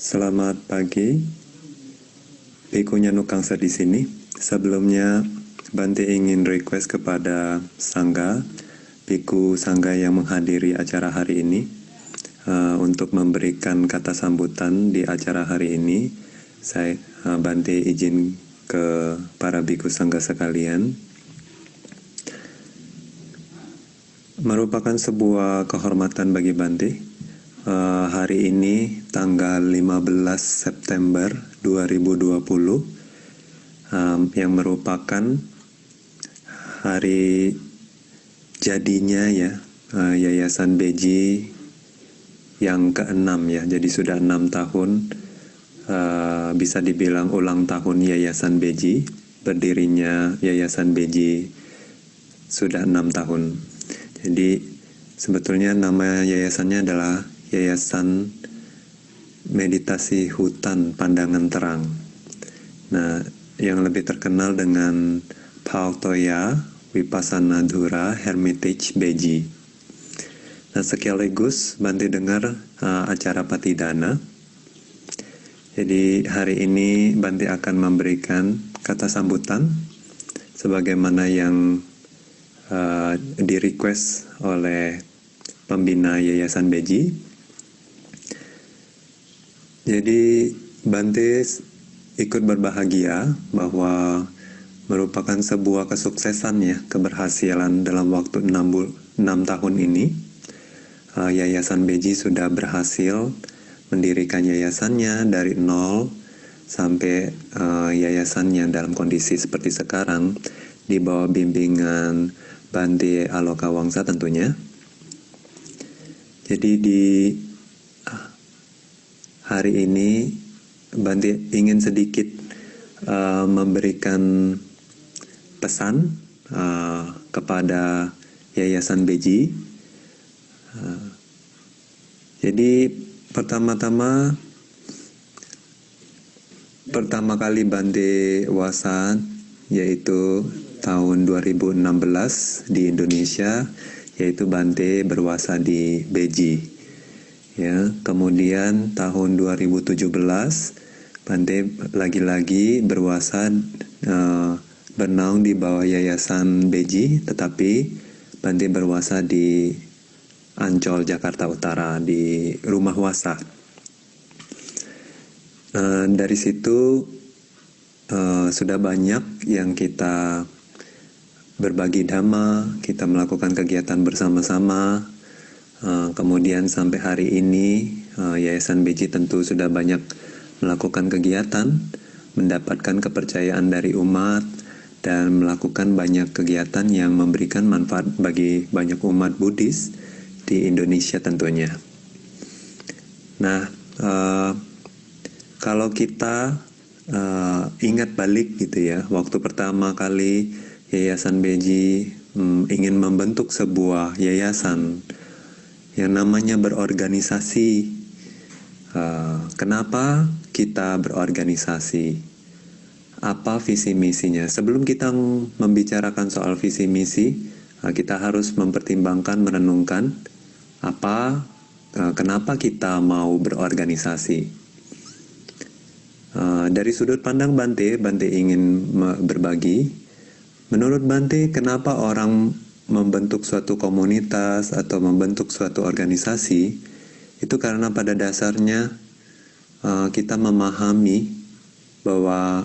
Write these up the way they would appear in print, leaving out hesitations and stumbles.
Selamat pagi, Bikunya Nukangsa di sini. Sebelumnya, Bante ingin request kepada Sangga, Biku Sangga yang menghadiri acara hari ini, untuk memberikan kata sambutan di acara hari ini. Bante izin ke para Biku Sangga sekalian. Merupakan sebuah kehormatan bagi Bante. Hari ini tanggal 15 September 2020 yang merupakan hari jadinya Yayasan Beji yang ke-6 ya. Jadi sudah 6 tahun bisa dibilang ulang tahun Yayasan Beji. Berdirinya Yayasan Beji sudah 6 tahun. Jadi sebetulnya nama yayasannya adalah Yayasan Meditasi Hutan Pandangan Terang. Nah, yang lebih terkenal dengan Pauthoya Vipassana Dhura Hermitage Beji. Nah, sekaligus Bante dengar acara Patidana. Jadi hari ini Bante akan memberikan kata sambutan sebagaimana yang di request oleh pembina Yayasan Beji. Jadi Bante ikut berbahagia bahwa merupakan sebuah kesuksesan ya, keberhasilan dalam waktu 6 tahun ini. Yayasan Beji sudah berhasil mendirikan yayasannya dari nol sampai yayasannya dalam kondisi seperti sekarang di bawah bimbingan Bante Aloka Wangsa tentunya. Jadi di hari ini Bante ingin sedikit memberikan pesan kepada Yayasan Beji. Jadi pertama kali Bante wasa yaitu tahun 2016 di Indonesia, yaitu Bante berwasa di Beji. Ya, kemudian tahun 2017 Bante lagi-lagi berwasa bernaung di bawah Yayasan Beji, tetapi Bante berwasa di Ancol, Jakarta Utara, di Rumah Wasa. Dari situ sudah banyak yang kita berbagi dhamma, kita melakukan kegiatan bersama-sama. Kemudian sampai hari ini Yayasan Beji tentu sudah banyak melakukan kegiatan, mendapatkan kepercayaan dari umat, dan melakukan banyak kegiatan yang memberikan manfaat bagi banyak umat Buddhis di Indonesia tentunya. Nah, kalau kita ingat balik gitu ya, waktu pertama kali Yayasan Beji ingin membentuk sebuah yayasan yang namanya berorganisasi. Kenapa kita berorganisasi? Apa visi misinya? Sebelum kita membicarakan soal visi misi, kita harus mempertimbangkan, merenungkan kenapa kita mau berorganisasi. Dari sudut pandang Bante ingin berbagi. Menurut Bante, kenapa orang membentuk suatu komunitas atau membentuk suatu organisasi? Itu karena pada dasarnya kita memahami bahwa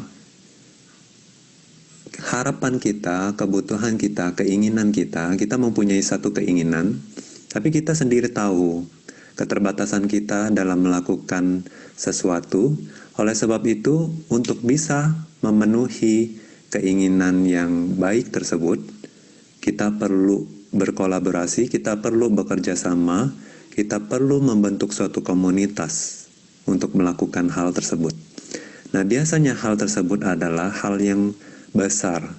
harapan kita, kebutuhan kita, keinginan kita mempunyai satu keinginan, tapi kita sendiri tahu keterbatasan kita dalam melakukan sesuatu. Oleh sebab itu, untuk bisa memenuhi keinginan yang baik tersebut, kita perlu berkolaborasi, kita perlu bekerja sama, kita perlu membentuk suatu komunitas untuk melakukan hal tersebut. Nah, biasanya hal tersebut adalah hal yang besar,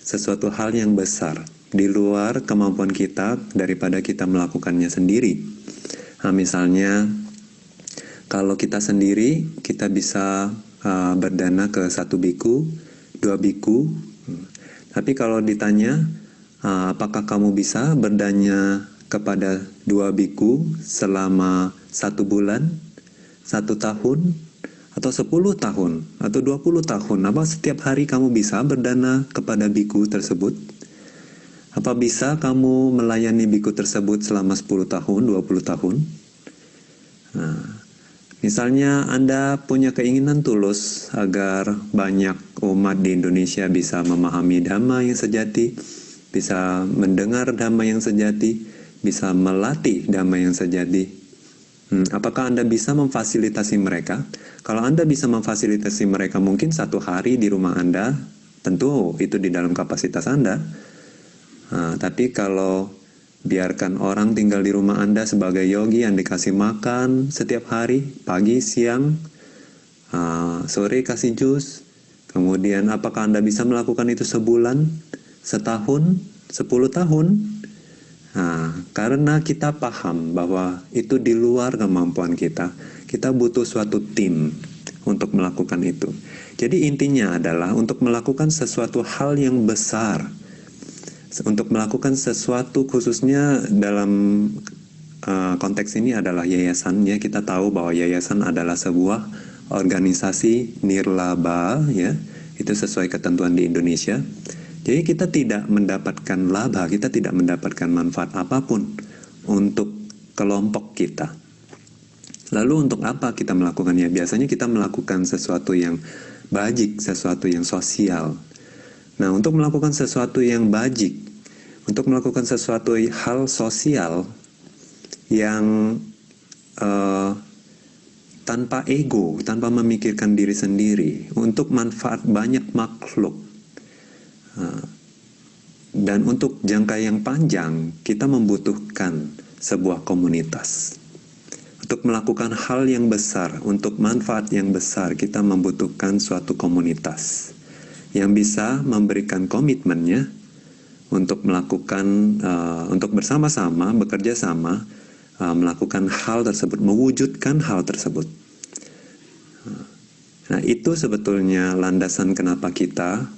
sesuatu hal yang besar, di luar kemampuan kita daripada kita melakukannya sendiri. Nah, misalnya, kalau kita sendiri, kita bisa berdana ke 1 biku, 2 biku. Tapi kalau ditanya, apakah kamu bisa berdana kepada 2 biku selama 1 bulan? 1 tahun, atau 10 tahun, atau 20 tahun? Apa setiap hari kamu bisa berdana kepada biku tersebut? Apa bisa kamu melayani biku tersebut selama 10 tahun, 20 tahun? Nah, misalnya Anda punya keinginan tulus agar banyak umat di Indonesia bisa memahami Dhamma yang sejati, bisa mendengar Dhamma yang sejati, bisa melatih Dhamma yang sejati. Apakah Anda bisa memfasilitasi mereka? Kalau Anda bisa memfasilitasi mereka mungkin 1 hari di rumah Anda, tentu itu di dalam kapasitas Anda. Tapi kalau biarkan orang tinggal di rumah Anda sebagai yogi yang dikasih makan setiap hari, pagi, siang, sore kasih jus, kemudian apakah Anda bisa melakukan itu sebulan, setahun, 10 tahun? Karena kita paham bahwa itu di luar kemampuan kita butuh suatu tim untuk melakukan itu. Jadi intinya adalah untuk melakukan sesuatu hal yang besar, untuk melakukan sesuatu khususnya dalam konteks ini adalah yayasan. Ya, kita tahu bahwa yayasan adalah sebuah organisasi nirlaba, ya, itu sesuai ketentuan di Indonesia. Jadi kita tidak mendapatkan laba, kita tidak mendapatkan manfaat apapun untuk kelompok kita. Lalu untuk apa kita melakukannya? Biasanya kita melakukan sesuatu yang bajik, sesuatu yang sosial. Nah, untuk melakukan sesuatu yang bajik, untuk melakukan sesuatu hal sosial yang tanpa ego, tanpa memikirkan diri sendiri, untuk manfaat banyak makhluk, dan untuk jangka yang panjang, kita membutuhkan sebuah komunitas. Untuk melakukan hal yang besar, untuk manfaat yang besar, kita membutuhkan suatu komunitas yang bisa memberikan komitmennya untuk melakukan, untuk bersama-sama, bekerja sama, melakukan hal tersebut, mewujudkan hal tersebut. Nah, itu sebetulnya landasan kenapa kita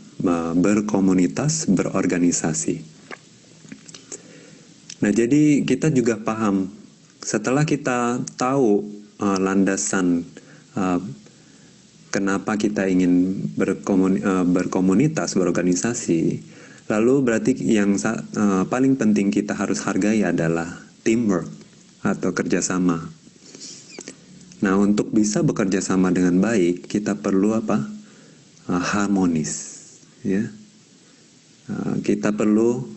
berkomunitas, berorganisasi. Nah, jadi kita juga paham, setelah kita tahu landasan kenapa kita ingin berkomunitas, berorganisasi, lalu berarti yang paling penting kita harus hargai adalah teamwork atau kerjasama. Nah, untuk bisa bekerja sama dengan baik, kita perlu apa? Harmonis. Ya, kita perlu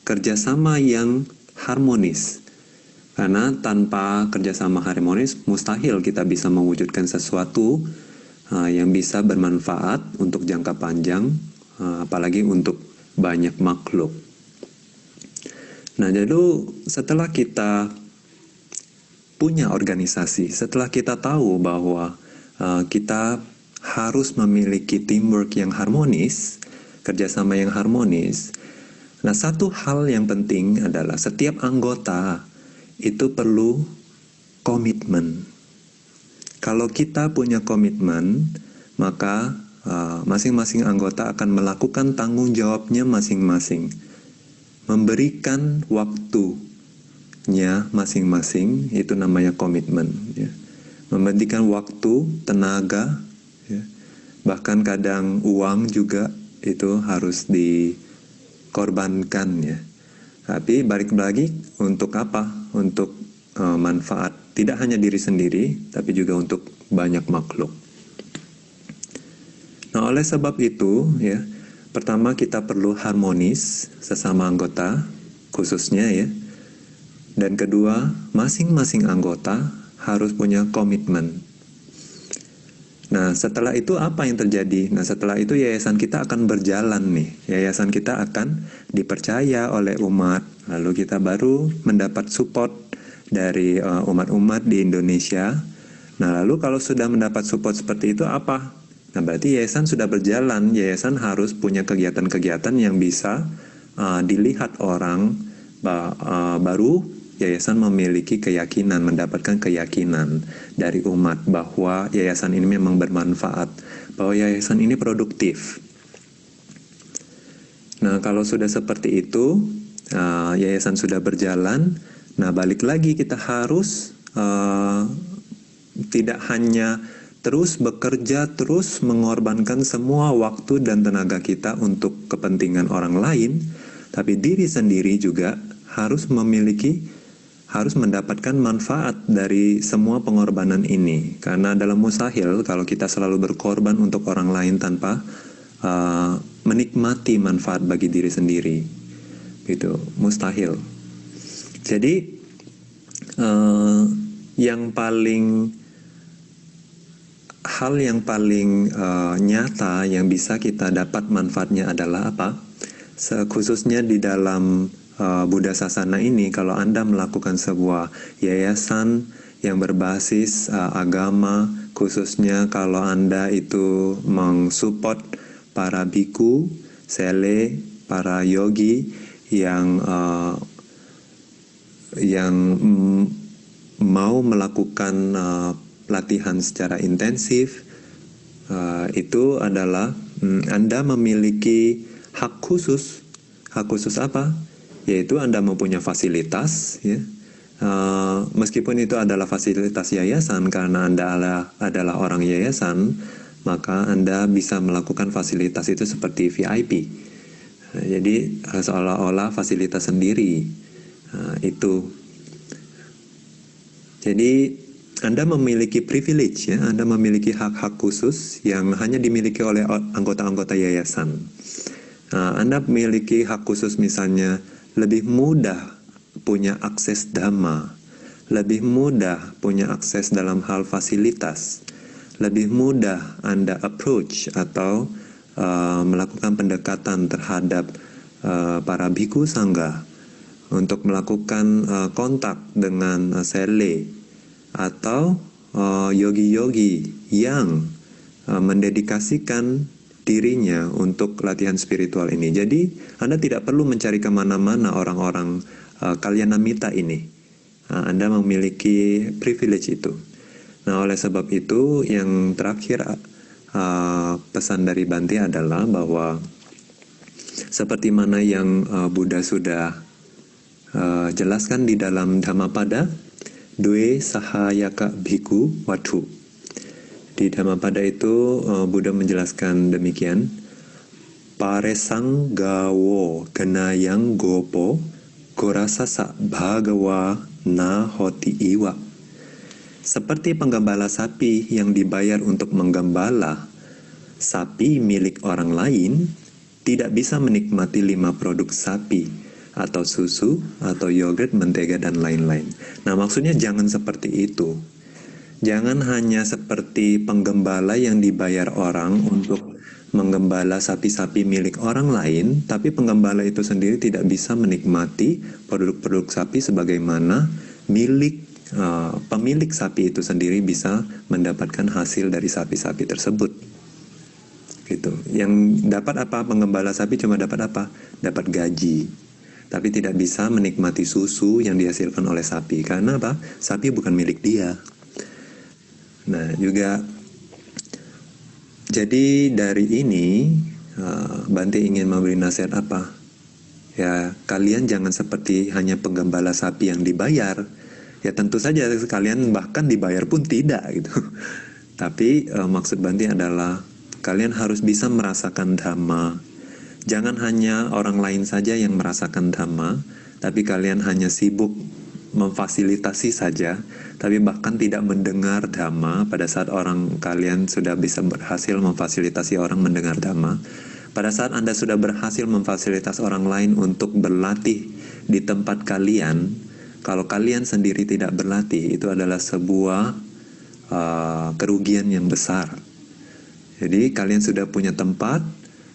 kerjasama yang harmonis, karena tanpa kerjasama harmonis mustahil kita bisa mewujudkan sesuatu yang bisa bermanfaat untuk jangka panjang, apalagi untuk banyak makhluk. Nah, jadi setelah kita punya organisasi, setelah kita tahu bahwa kita harus memiliki teamwork yang harmonis, kerjasama yang harmonis. Nah, satu hal yang penting adalah setiap anggota itu perlu komitmen. Kalau kita punya komitmen, maka masing-masing anggota akan melakukan tanggung jawabnya masing-masing, memberikan waktunya masing-masing, itu namanya komitmen. Ya. Memberikan waktu, tenaga, ya. Bahkan kadang uang juga itu harus dikorbankan, ya. Tapi balik lagi untuk apa? Untuk manfaat tidak hanya diri sendiri, tapi juga untuk banyak makhluk. Nah, oleh sebab itu, ya, pertama kita perlu harmonis sesama anggota, khususnya, ya. Dan kedua, masing-masing anggota harus punya komitmen. Nah, setelah itu apa yang terjadi? Nah, setelah itu yayasan kita akan berjalan nih. Yayasan kita akan dipercaya oleh umat. Lalu kita baru mendapat support dari umat-umat di Indonesia. Nah, lalu kalau sudah mendapat support seperti itu apa? Nah, berarti yayasan sudah berjalan. Yayasan harus punya kegiatan-kegiatan yang bisa dilihat orang, baru yayasan memiliki keyakinan, mendapatkan keyakinan dari umat bahwa yayasan ini memang bermanfaat, bahwa yayasan ini produktif. Nah, kalau sudah seperti itu, yayasan sudah berjalan, nah balik lagi kita harus tidak hanya terus bekerja, terus mengorbankan semua waktu dan tenaga kita untuk kepentingan orang lain, tapi diri sendiri juga harus mendapatkan manfaat dari semua pengorbanan ini. Karena dalam mustahil kalau kita selalu berkorban untuk orang lain tanpa menikmati manfaat bagi diri sendiri, gitu, mustahil. Jadi hal yang paling nyata yang bisa kita dapat manfaatnya adalah apa? Khususnya di dalam Buddha Sasana ini, kalau Anda melakukan sebuah yayasan yang berbasis agama, khususnya kalau Anda itu mensupport para biku, sele, para yogi yang mau melakukan pelatihan secara intensif, itu adalah Anda memiliki hak khusus. Hak khusus apa? Yaitu Anda mempunyai fasilitas, ya. Meskipun itu adalah fasilitas yayasan, karena Anda adalah orang yayasan, maka Anda bisa melakukan fasilitas itu seperti VIP. Jadi seolah-olah fasilitas sendiri. Itu. Jadi Anda memiliki privilege, ya, Anda memiliki hak-hak khusus yang hanya dimiliki oleh anggota-anggota yayasan. Anda memiliki hak khusus, misalnya lebih mudah punya akses dhamma, lebih mudah punya akses dalam hal fasilitas, lebih mudah Anda approach atau melakukan pendekatan terhadap para bhikkhu sangha, untuk melakukan kontak dengan sele atau yogi-yogi yang mendedikasikan dirinya untuk latihan spiritual ini. Jadi Anda tidak perlu mencari kemana-mana orang-orang kalyanamita ini. Anda memiliki privilege itu. Nah, oleh sebab itu yang terakhir pesan dari Bante adalah bahwa seperti mana yang Buddha sudah jelaskan di dalam Dhammapada, Dwe Sahayaka Bhikkhu Watu. Di Dhammapada itu Buddha menjelaskan demikian, Paresang gawo genayang gopo gorasasa bhagawa na hoti iwa. Seperti penggembala sapi yang dibayar untuk menggembala sapi milik orang lain, tidak bisa menikmati 5 produk sapi, atau susu, atau yogurt, mentega, dan lain-lain. Nah, maksudnya jangan seperti itu. Jangan hanya seperti penggembala yang dibayar orang untuk menggembala sapi-sapi milik orang lain, tapi penggembala itu sendiri tidak bisa menikmati produk-produk sapi sebagaimana pemilik sapi itu sendiri bisa mendapatkan hasil dari sapi-sapi tersebut. Gitu. Yang dapat apa? Penggembala sapi cuma dapat apa? Dapat gaji. Tapi tidak bisa menikmati susu yang dihasilkan oleh sapi. Karena apa? Sapi bukan milik dia. Nah, juga jadi dari ini Bante ingin memberi nasihat apa? Ya, kalian jangan seperti hanya penggembala sapi yang dibayar. Ya tentu saja kalian bahkan dibayar pun tidak gitu. Tapi maksud Bante adalah kalian harus bisa merasakan dhamma. Jangan hanya orang lain saja yang merasakan dhamma, tapi kalian hanya sibuk memfasilitasi saja, tapi bahkan tidak mendengar dhamma. Pada saat kalian sudah bisa berhasil memfasilitasi orang mendengar dhamma, pada saat Anda sudah berhasil memfasilitasi orang lain untuk berlatih di tempat kalian, kalau kalian sendiri tidak berlatih, itu adalah sebuah kerugian yang besar. Jadi kalian sudah punya tempat,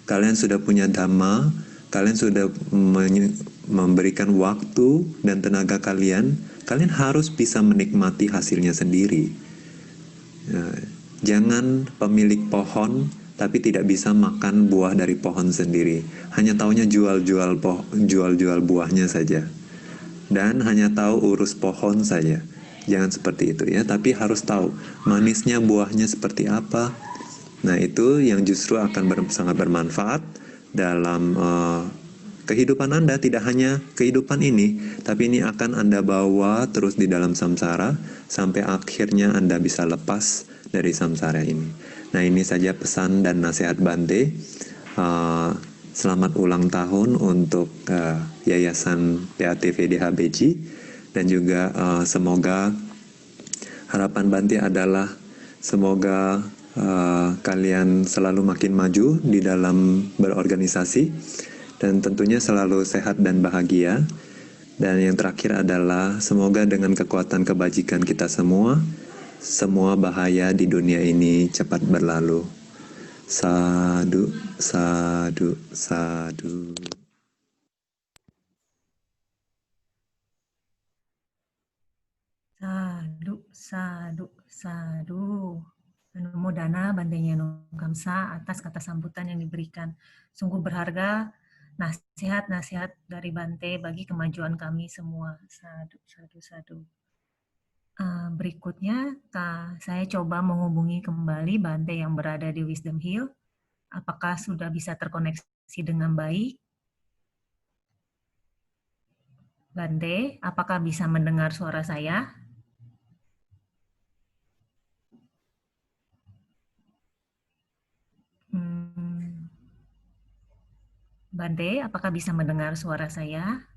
kalian sudah punya dhamma, kalian sudah memberikan waktu dan tenaga kalian harus bisa menikmati hasilnya sendiri. Jangan pemilik pohon tapi tidak bisa makan buah dari pohon sendiri. Hanya taunya jual-jual buahnya saja. Dan hanya tahu urus pohon saja. Jangan seperti itu ya, tapi harus tahu manisnya buahnya seperti apa. Nah, itu yang justru akan sangat bermanfaat dalam kehidupan Anda tidak hanya kehidupan ini, tapi ini akan Anda bawa terus di dalam samsara sampai akhirnya Anda bisa lepas dari samsara ini. Nah, ini saja pesan dan nasihat Bante. Selamat ulang tahun untuk Yayasan PATV DHBG, dan juga semoga harapan Bante adalah semoga kalian selalu makin maju di dalam berorganisasi, dan tentunya selalu sehat dan bahagia. Dan yang terakhir adalah semoga dengan kekuatan kebajikan kita semua bahaya di dunia ini cepat berlalu. Sadu, sadu, sadu. Sadu, sadu, sadu. Namo Dana Bantenya Kamsa atas kata sambutan yang diberikan. Sungguh berharga nasihat-nasihat dari Bante bagi kemajuan kami semua. Sadu, sadu, sadu. Berikutnya, saya coba menghubungi kembali Bante yang berada di Wisdom Hill. Apakah sudah bisa terkoneksi dengan baik? Bante, apakah bisa mendengar suara saya? Bante, apakah bisa mendengar suara saya?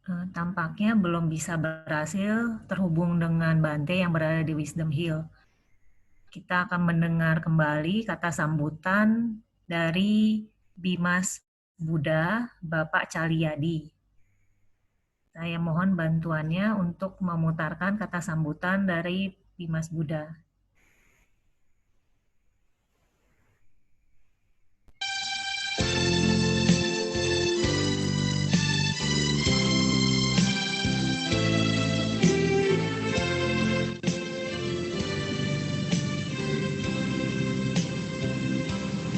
Tampaknya belum bisa berhasil terhubung dengan Bante yang berada di Wisdom Hill. Kita akan mendengar kembali kata sambutan dari Bimas Buddha, Bapak Calyadi. Saya mohon bantuannya untuk memutarkan kata sambutan dari Bimas Buddha.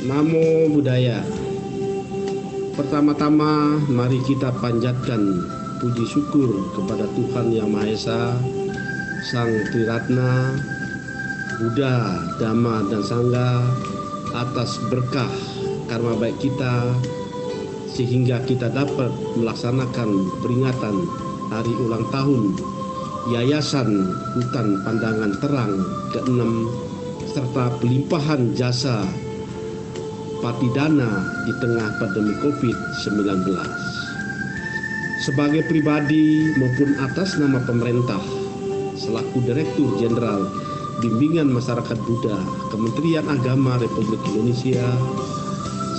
Namo Buddhaya. Pertama-tama mari kita panjatkan puji syukur kepada Tuhan Yang Maha Esa, Sang Triratna, Buddha, Dhamma, dan Sangha atas berkah karma baik kita sehingga kita dapat melaksanakan peringatan hari ulang tahun Yayasan Hutan Pandangan Terang ke-6 serta pelimpahan jasa Patidana di tengah pandemi COVID-19. Sebagai pribadi maupun atas nama pemerintah, selaku Direktur Jenderal Bimbingan Masyarakat Buddha, Kementerian Agama Republik Indonesia,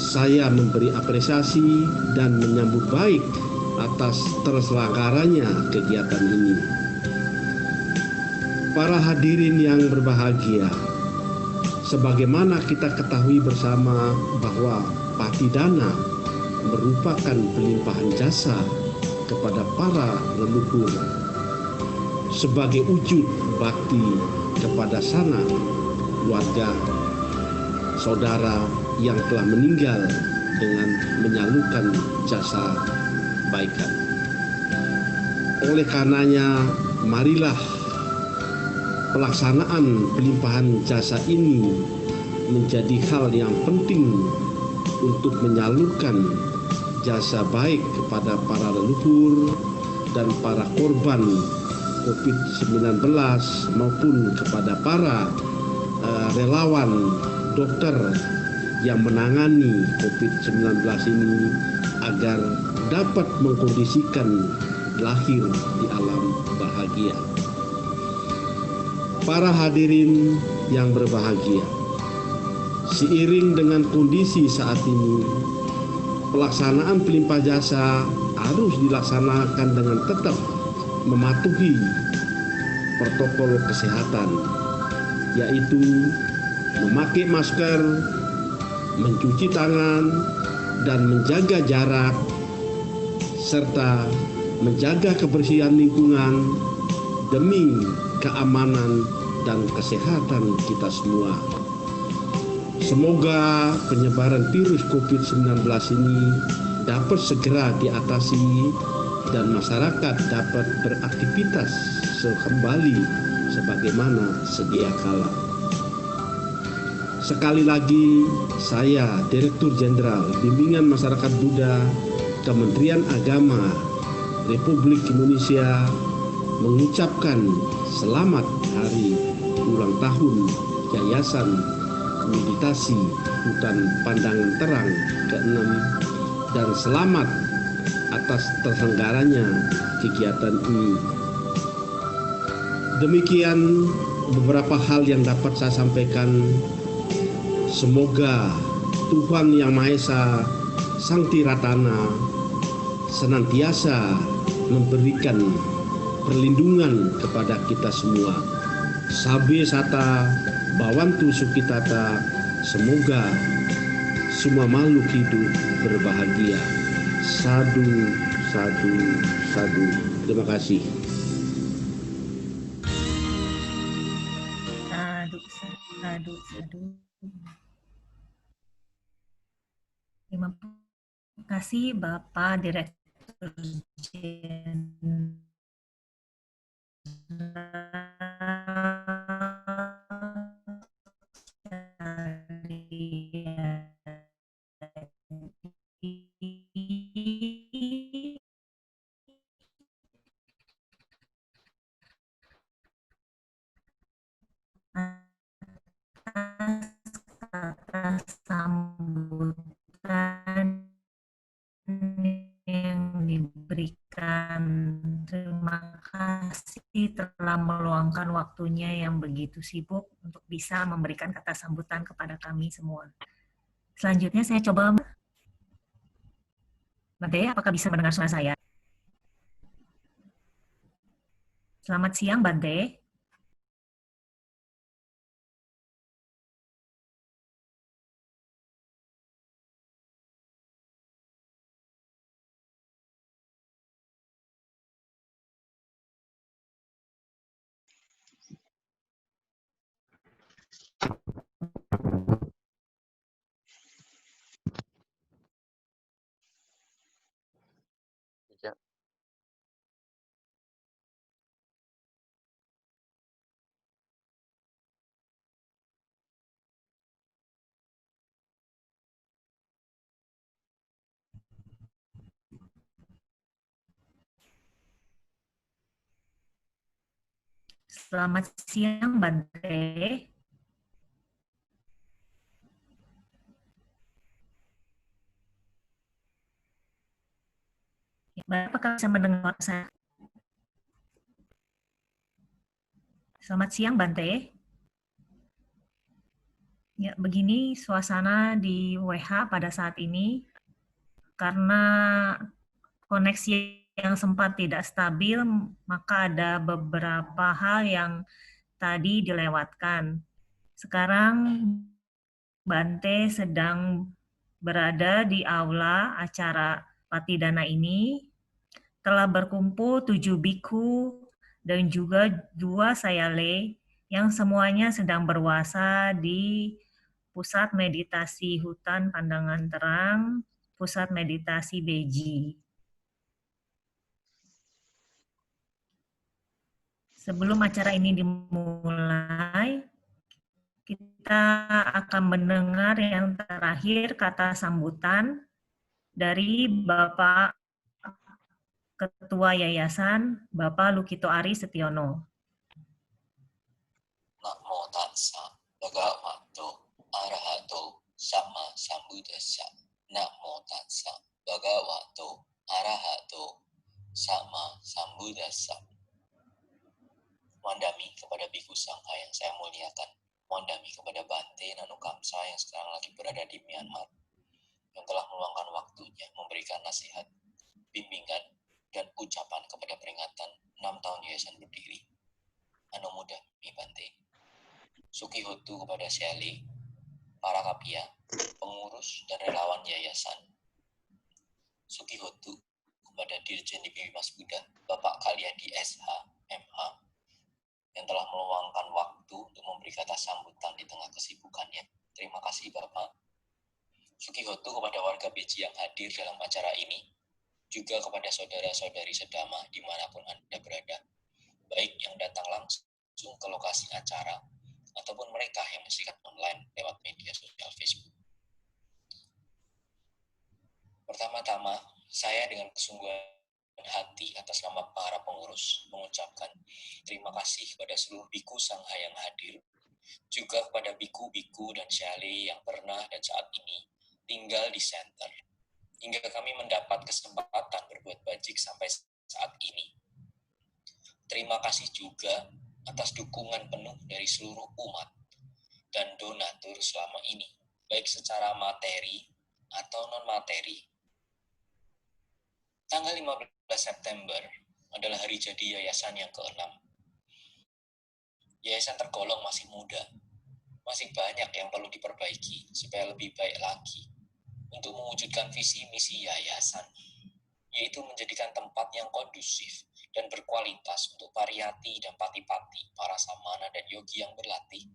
saya memberi apresiasi dan menyambut baik atas terselenggaranya kegiatan ini. Para hadirin yang berbahagia, sebagaimana kita ketahui bersama bahwa Patidana merupakan pelimpahan jasa kepada para leluhur sebagai wujud bakti kepada sanak keluarga saudara yang telah meninggal dengan menyalurkan jasa kebaikan. Oleh karenanya, marilah pelaksanaan pelimpahan jasa ini menjadi hal yang penting untuk menyalurkan jasa baik kepada para leluhur dan para korban COVID-19 maupun kepada para relawan dokter yang menangani COVID-19 ini agar dapat mengkondisikan lahir di alam bahagia. Para hadirin yang berbahagia, seiring dengan kondisi saat ini, pelaksanaan pelimpah jasa harus dilaksanakan dengan tetap mematuhi protokol kesehatan, yaitu memakai masker, mencuci tangan, dan menjaga jarak, serta menjaga kebersihan lingkungan demi keamanan dan kesehatan kita semua. Semoga penyebaran virus COVID-19 ini dapat segera diatasi dan masyarakat dapat beraktivitas kembali sebagaimana sedia kala. Sekali lagi, saya Direktur Jenderal Bimbingan Masyarakat Buddha Kementerian Agama Republik Indonesia mengucapkan selamat hari ulang tahun Yayasan Meditasi Hutan Pandangan Terang ke-6 dan selamat atas terselenggaranya kegiatan ini. Demikian beberapa hal yang dapat saya sampaikan. Semoga Tuhan Yang Maha Esa Sang Tiratana senantiasa memberikan perlindungan kepada kita semua. Sabe sata bawantu sukitata, semoga semua makhluk hidup berbahagia. Sadu, sadu, sadu. Terima kasih. Sadu, sadu, sadu. Terima kasih Bapak Direktur Jenderal atas sambutan yang diberikan. Terima kasih telah meluangkan waktunya yang begitu sibuk untuk bisa memberikan kata sambutan kepada kami semua. Selanjutnya saya coba, Bante, apakah bisa mendengar suara saya? Selamat siang, Bante. Ya. Selamat siang, Bante. Apakah bisa mendengar saya? Selamat siang, Bante. Ya, begini suasana di WH pada saat ini karena koneksi yang sempat tidak stabil, maka ada beberapa hal yang tadi dilewatkan. Sekarang Bante sedang berada di aula acara Patidana ini, telah berkumpul 7 biku dan juga 2 sayale yang semuanya sedang berwasa di Pusat Meditasi Hutan Pandangan Terang, Pusat Meditasi Beji. Sebelum acara ini dimulai, kita akan mendengar yang terakhir kata sambutan dari Bapak Ketua Yayasan, Bapak Lukito Ari Setiono. Namo tassa bhagavato arahato sama sambuddhassa. Namo tassa bhagavato arahato sama sambuddhassa. Mandami kepada Biku Sangha yang saya muliakan. Mandami kepada Bante Nanukamsa yang sekarang lagi berada di Myanmar, yang telah meluangkan waktunya memberikan nasihat, bimbingan, dan ucapan kepada peringatan 6 tahun yayasan berdiri. Anu muda mi Bante. Sukihotu kepada Shelly, para kapia, pengurus dan relawan yayasan. Sukihotu kepada Dirjen DPW Mas Buddha, Bapak Kalyadi SH, MH, yang telah meluangkan waktu untuk memberi kata sambutan di tengah kesibukannya. Terima kasih Bapak. Sukihotu kepada warga Beji yang hadir dalam acara ini, juga kepada saudara-saudari sedama dimanapun Anda berada, baik yang datang langsung ke lokasi acara, ataupun mereka yang menyaksikan online lewat media mengucapkan terima kasih kepada seluruh biku Sangha yang hadir, juga kepada biku-biku dan syali yang pernah dan saat ini tinggal di center, hingga kami mendapat kesempatan berbuat bajik sampai saat ini. Terima kasih juga atas dukungan penuh dari seluruh umat dan donatur selama ini, baik secara materi atau non-materi. Tanggal 15 September adalah hari jadi yayasan yang ke-6. Yayasan tergolong masih muda, masih banyak yang perlu diperbaiki supaya lebih baik lagi untuk mewujudkan visi misi yayasan, yaitu menjadikan tempat yang kondusif dan berkualitas untuk pariyati dan pati-pati, para samana dan yogi yang berlatih.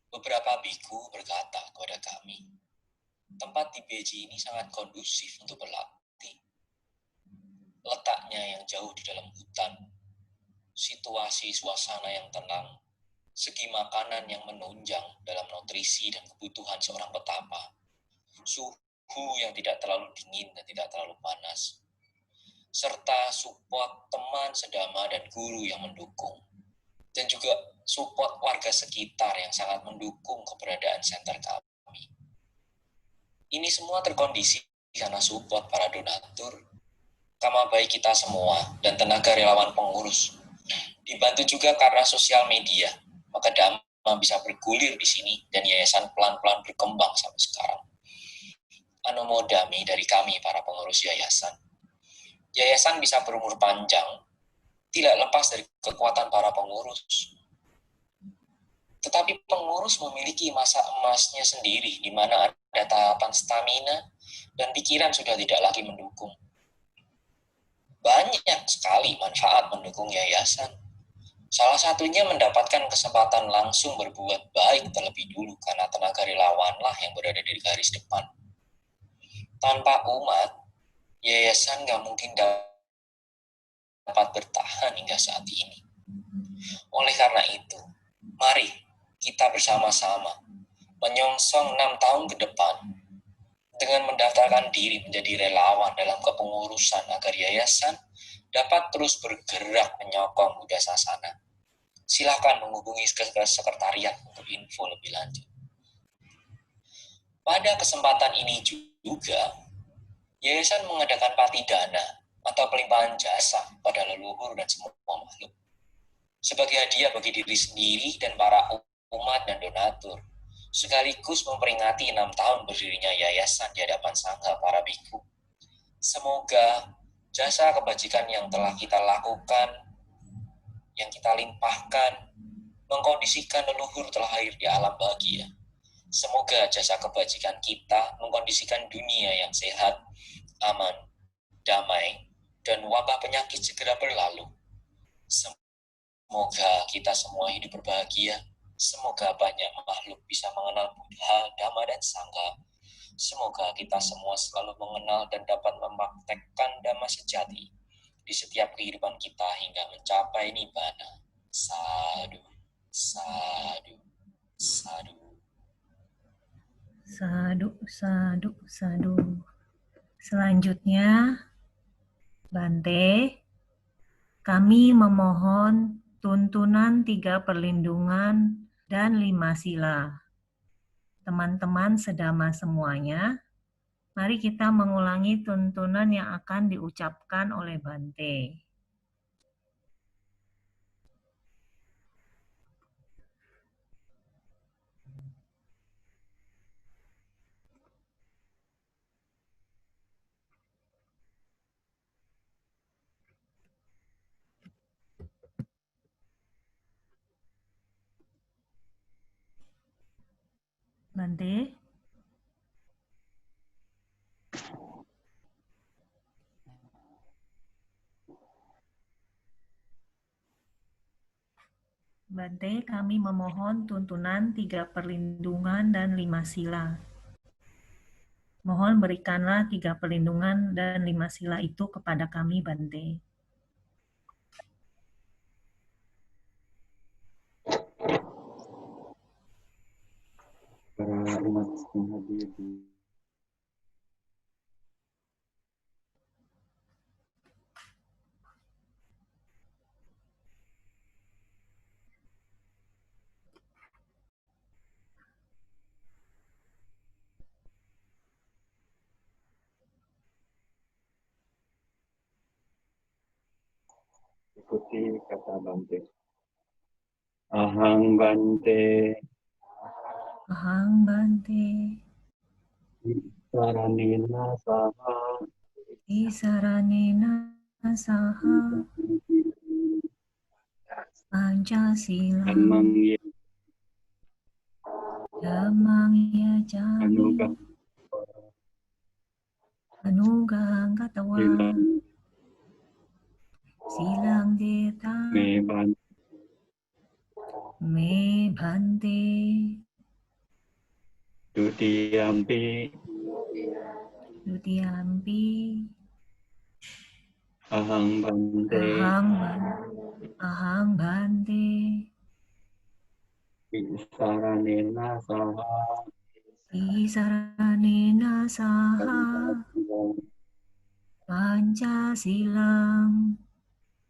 Beberapa biku berkata kepada kami, tempat di Beji ini sangat kondusif untuk berlatih. Letaknya yang jauh di dalam hutan, situasi suasana yang tenang, segi makanan yang menunjang dalam nutrisi dan kebutuhan seorang petapa, suhu yang tidak terlalu dingin dan tidak terlalu panas, serta support teman sedama dan guru yang mendukung, dan juga support warga sekitar yang sangat mendukung keberadaan center kami. Ini semua terkondisi karena support para donatur, kama baik kita semua, dan tenaga relawan pengurus. Dibantu juga karena sosial media, maka Dhamma bisa bergulir di sini dan yayasan pelan-pelan berkembang sampai sekarang. Anomodami dari kami para pengurus yayasan. Yayasan bisa berumur panjang, tidak lepas dari kekuatan para pengurus. Tetapi pengurus memiliki masa emasnya sendiri, di mana ada tahapan stamina dan pikiran sudah tidak lagi mendukung. Banyak sekali manfaat mendukung yayasan. Salah satunya mendapatkan kesempatan langsung berbuat baik terlebih dulu, karena tenaga relawanlah yang berada di garis depan. Tanpa umat, yayasan nggak mungkin dapat bertahan hingga saat ini. Oleh karena itu, mari kita bersama-sama menyongsong 6 tahun ke depan dengan mendaftarkan diri menjadi relawan dalam kepengurusan agar yayasan dapat terus bergerak menyokong Buddha Sasana. Silakan menghubungi sekretariat untuk info lebih lanjut. Pada kesempatan ini juga, yayasan mengadakan patidana atau pelimpahan jasa pada leluhur dan semua makhluk, sebagai hadiah bagi diri sendiri dan para umat dan donatur, sekaligus memperingati 6 tahun berdirinya yayasan di hadapan sangha para biku. Semoga jasa kebajikan yang telah kita lakukan, yang kita limpahkan, mengkondisikan leluhur terlahir di alam bahagia. Semoga jasa kebajikan kita mengkondisikan dunia yang sehat, aman, damai, dan wabah penyakit segera berlalu. Semoga kita semua hidup berbahagia. Semoga banyak makhluk bisa mengenal Buddha, Dhamma, dan Sangha. Semoga kita semua selalu mengenal dan dapat mempraktekkan Dhamma sejati di setiap kehidupan kita hingga mencapai Nibbana. Sadu, sadu, sadu. Sadu, sadu, sadu. Selanjutnya, Bante, kami memohon tuntunan 3 perlindungan dan 5 sila. Teman-teman sedama semuanya, mari kita mengulangi tuntunan yang akan diucapkan oleh Bante. Bante? Bante, kami memohon tuntunan 3 perlindungan dan 5 sila. Mohon berikanlah 3 perlindungan dan 5 sila itu kepada kami, Bante. Para umat yang hadir di Ikuti kata Bante. Ahang Bante. Ahang Bante. Saranena saha. Saranena saha. Pancasilang. Dhammang yajami. Anugahang katawa. Silang deta. Me bhante. Dutiyampi. Dutiyampi. Ahang Bante. Ahang Bante. Saranena saha. Saranena saha. Pancasilang.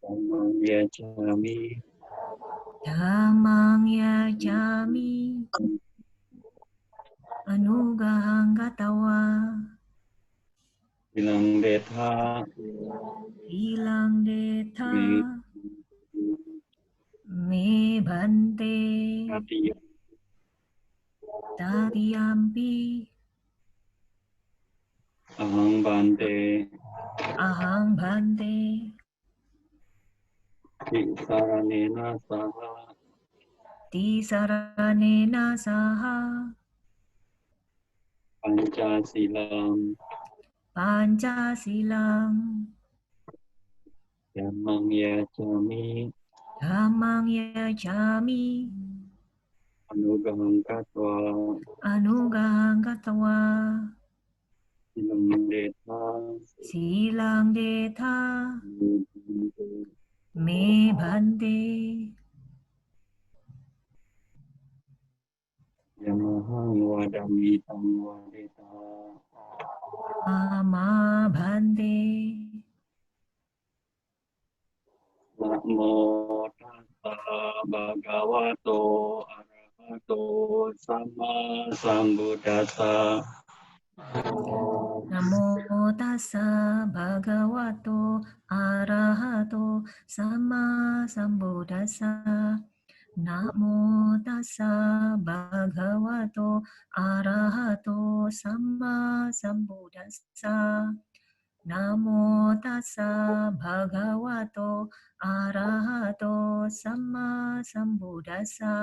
Dhammang yajami. Dhammang yajami. Anugahang katawa. Silang deta. Silang deta. Me bhante. Tatiyampi. Ahang Bante. Ahang Bhante. Saranena saha. Saranena saha. Pancasilang. Pancasilang. Dhammang yajami. Dhammang yajami. Anugahang katwa. Anugahang katawa. Silang deta. Silang deta. Me bhante. Yamahang wadami tang wadeta. Ama bhante. Namo tassa bhagavato arahato sama sambuddhassa. Namo tassa bhagavato arahato sama sambuddhassa. Namo tassa bhagavato arahato sama sambuddhassa. Namo tassa bhagavato arahato sama sambuddhassa.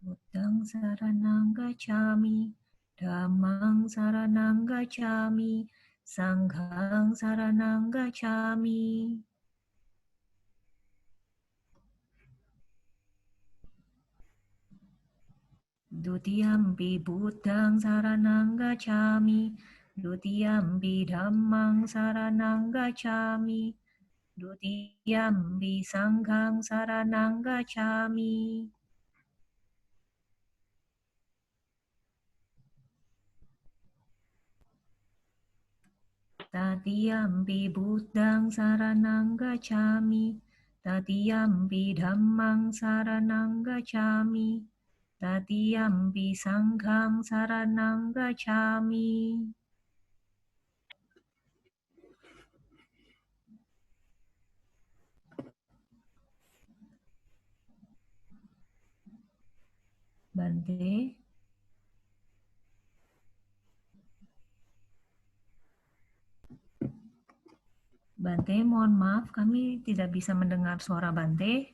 Buddhang saranang gacchami, dhammang saranang gacchami, sanghang saranang gacchami. Dutiyampi buddhang saranang gacchami, dutiyampi dhammang saranang gacchami, dutiyampi sanghang saranang gacchami. Tatiyampi buddhang saranang gacchami, tatiyampi dhammang saranang gacchami, tatiyampi sanghang saranang gacchami. Bante. Bante, mohon maaf, kami tidak bisa mendengar suara Bante.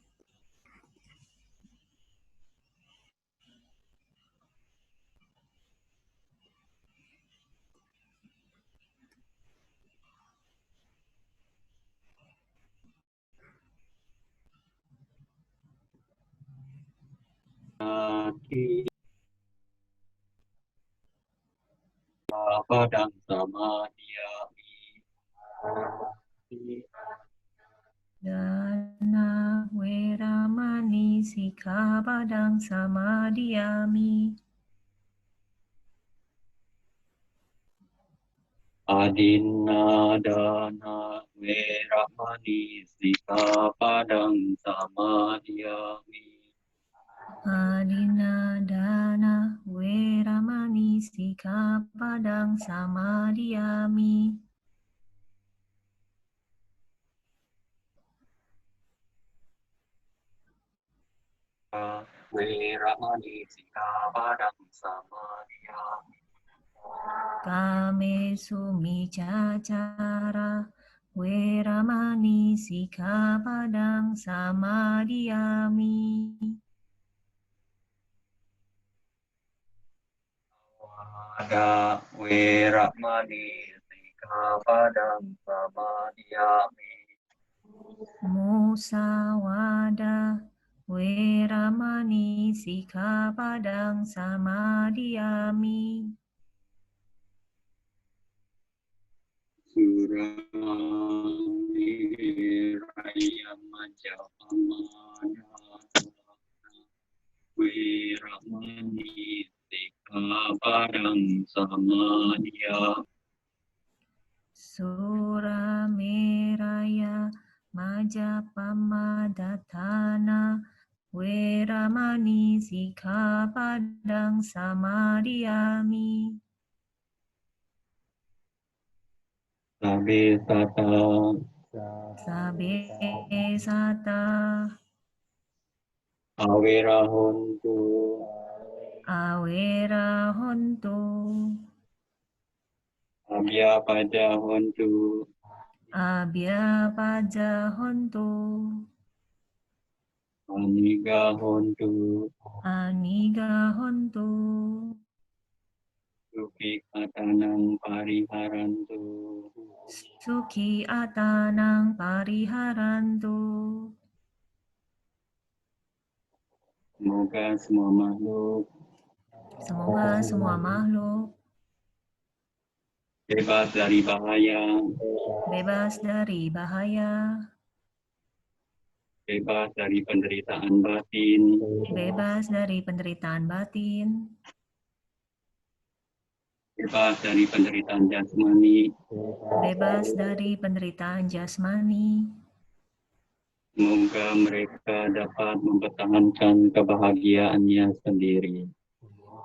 Padang samadhyami. Dana weramani sikkhapadang samadhiyami. Adinadana Veramani Sikkhapadang Samadhiyami. Adinadana Veramani Sikkhapadang Samadhiyami. Veramani Sikkhapadang Samadhiyami. Kamesu micacara Veramani Sikkhapadang Samadhiyami. Ada Veramani Sikkhapadang Samadhiyami. Musawada Veramani Sikkhapadang Samadhiyami. Suraya Majapamana Veramani Sikkhapadang Samadhiyami. Surameraya Majapamadatthana Veramani Sikkhapadang Samadhiyami. Sabe Sata Sabe Sata Awera Hontu Awera Hontu Abya Pada Hontu Abya Paja Hontu Aniga Hontu Aniga Hontu Suki Katanang Pariharantu. Suki Atanang Pariharantu. Semoga semua makhluk Semoga semua makhluk bebas dari bahaya, bebas dari bahaya, bebas dari penderitaan batin, bebas dari penderitaan batin, bebas dari penderitaan jasmani. bebas dari penderitaan jasmani. Semoga mereka dapat mempertahankan kebahagiaannya sendiri.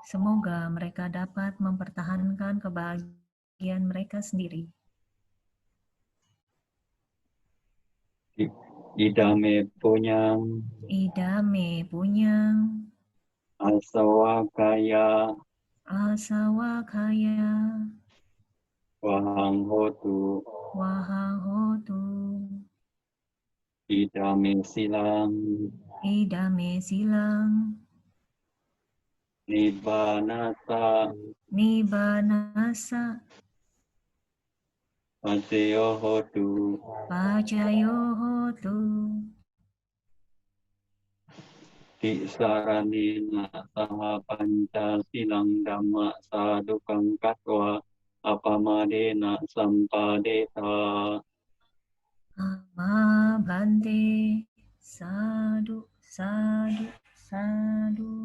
Semoga mereka dapat mempertahankan kebahagiaan mereka sendiri. Idame punyang, Idame punyang, asawakaya, asawakaya, wahang hotu, wahahotu, idame silang, idame silang, nibbanasa, nibanasa, paseyo hotu, pacayohotu, tisaranina saha panca silang dhamma sadukang katwa apamadena sampadeta. ama bante, sadu, sadu, sadu.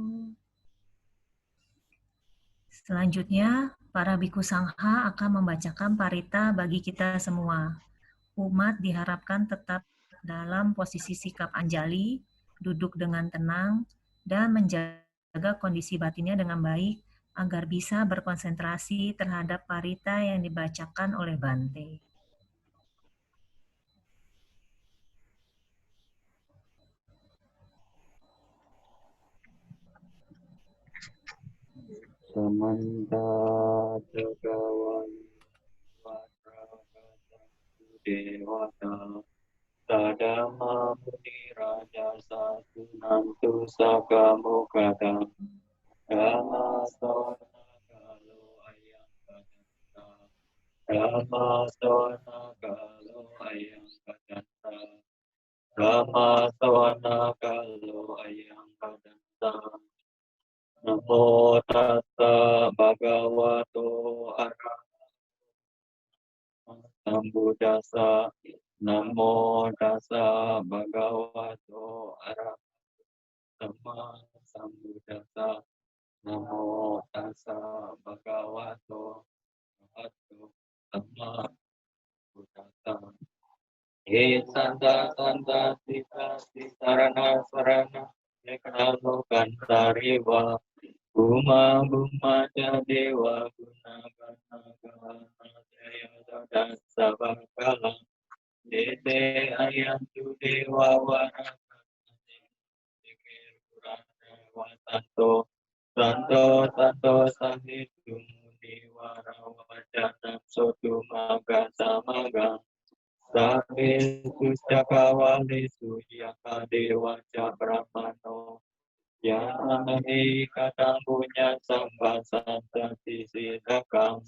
Selanjutnya, para biku sangha akan membacakan parita bagi kita semua. Umat diharapkan tetap dalam posisi sikap anjali, duduk dengan tenang, dan menjaga kondisi batinnya dengan baik agar bisa berkonsentrasi terhadap parita yang dibacakan oleh Bante. Samanta Jagawan Dewata Sadama Muni Raja Sasunantu Sakamukata Dhamma Sona Kalo Ayam Kadanta Dhamma Sona Kalo Ayam Kadanta Dhamma Sona Kalo Ayam Kadanta Namo tassa bhagavato arahato sambuddhassa. Namo tassa bhagavato arahato sambuddhassa. Namo tassa bhagavato arahato Santa Santa Sita Sarana Sarana Nekalo Kantariwa Buma Buma Dewa Guna Gana Gana Jaya Dada Sabakala Dete Ayantu Dewa Wana Santo Santo Santo Sahitu Diwara Wajana Sotu Maga Samaga Sabe Susyakawali Susyaka Dewa Brahmano Yamahi Katang Punya Samba Santati Sidakam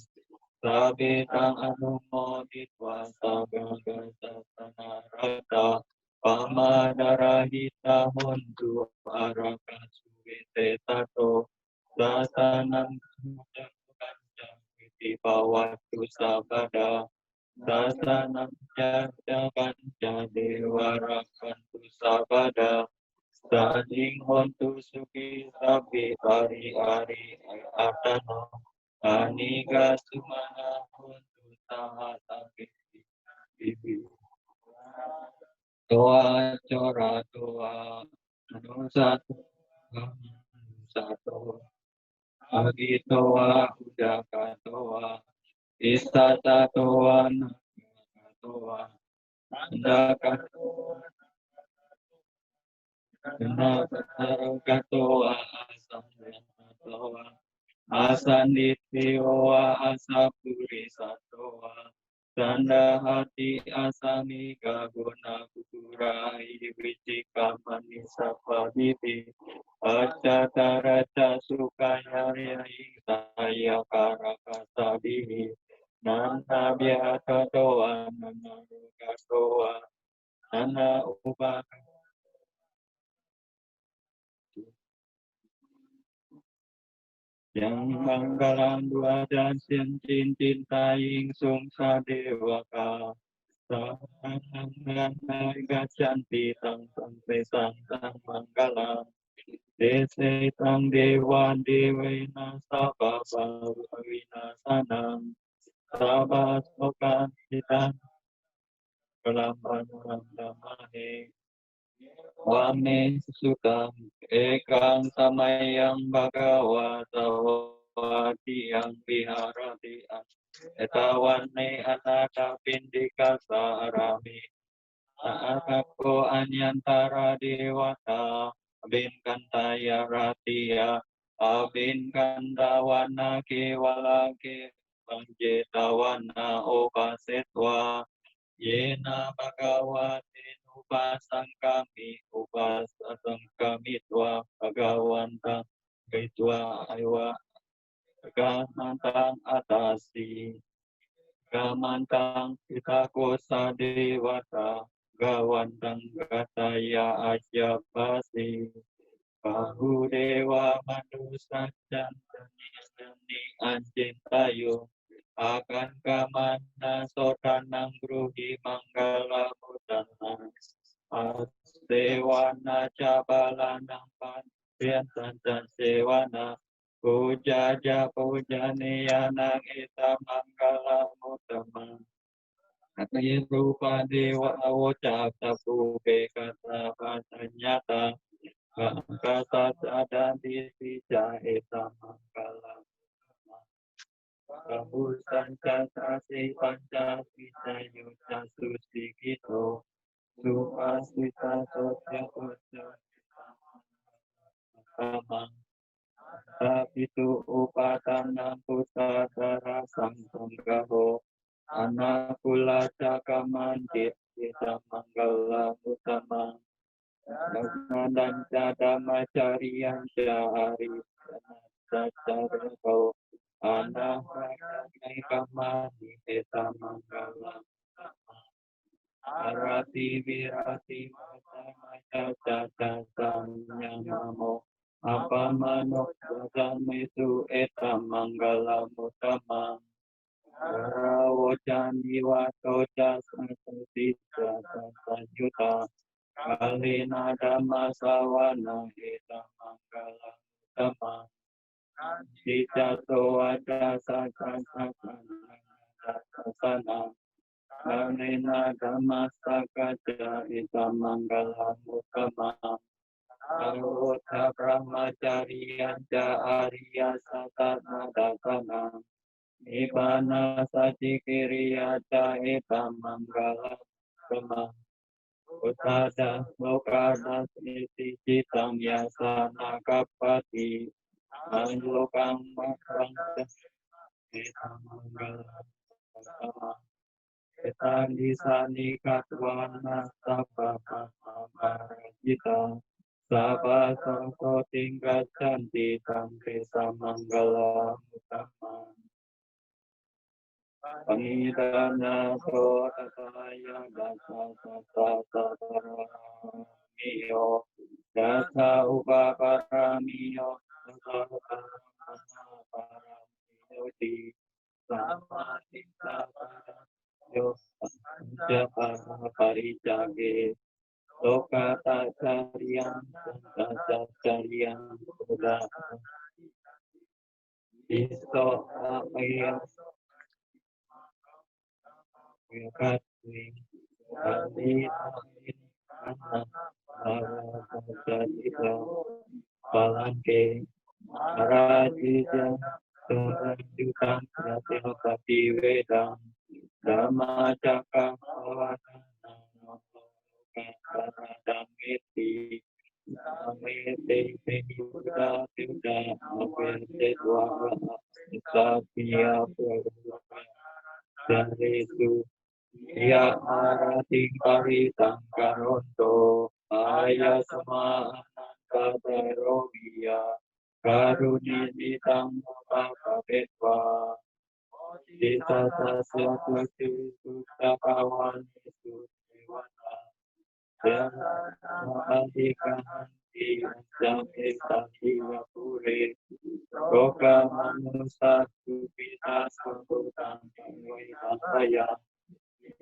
Sabe Tang Anumoditwa Sabaga Sasana Rata Pamadara Hontu Araka Suwite Tato Sasanam Kanjang Witi Pawatu Sabada Sasanam Jaya Kanca Dewa Rakantu Sabada Saning Hontu Suki Sabi Ari Ari Atano Aniga Sumana Hontu Taha Sabi Bibi Toa Cora Toa Anusatu Satu Agi Toa Udaka Toa Istata Toa Naka Toa Andaka Naka Toa Asam Asanditioa Asapuri Satoa Tanda hati asami gaguna kurai wicika manisa pabiti acataraca sukanya saya karakasa diri nana biata doa nana ruga doa nana ubah yang manggalan dua dan cincin cintaing sungsa dewaka sangan gacanti tang sampai santang manggala dese tang dewan dewena sababa wina sanang sabas okan kita kelamban damane Wame sukam ekang samayang bagawa tawati yang biharati etawane anata pindika sarami saakako anyantara dewata abin kantaya ratia abin kandawana kewala ke panjetawana opasetwa Yena Bhagavate Upasang kami Twa Bhagavanta Gaitwa Aywa Gamantang Atasi Gamantang Kita Kosa Dewata Gawantang Gataya Ajapasi Bahu Dewa Manusa Cantani Anjing Tayo akan kamana sotanang gruhi manggala mudana asewana cabalanang pantian sancan sewana pujaja pujaniyanang ita manggala mudana Kati rupa dewa awocap tapuke kata nyata kata sada disija ita manggala Kabusan kasasi panca kita yuta susi kito supasita sosya kosya kamang tapitu upatana pusatara sangtonggaho anakula cakamandit kita manggala utama dan cadama carian cari cari kau anak kamani eta manggala arati virati mata caca sanya namo apa manok mesu eta manggala mutama rawo candi wato jasa sisa juta kalina dhamma sawana eta manggala mutama Sita toa dasa sana Karena Dhammasakaja Ita Manggala Mukama Arudha Brahmacariya Arya Satana Dakana Nibbana Satikiriya Ita Manggala Mukama Uttada Lokada Siti Citam Yasana Kapati Anjokang Makang Ita Manggala Mukama Etani sani katwana sabha pamarajita sabha santo tingkat canti tamke samangala utama Pangidana so tataya dasa tata tataramiyo dasa upaparamiyo dasa paramiyo di sama tinta yo japa parijage lokata carian dasa carian udah isto apaya Yakatwi Adi Anak Arajita Palanke Arajita Turanjutan Pratilapati Vedam Dhamma Cakka Pavatana Karadamiti Namete Yuda Yuda Aperte Dwara Satya Purva dari itu ya arati paritang karonto aya sama anantarogia karuni ditang mapakabetwa dita tasya tuju sutakawan itu dewana dan adikahanti jamke tahiwa pure roka manusa kupita sambutan waihataya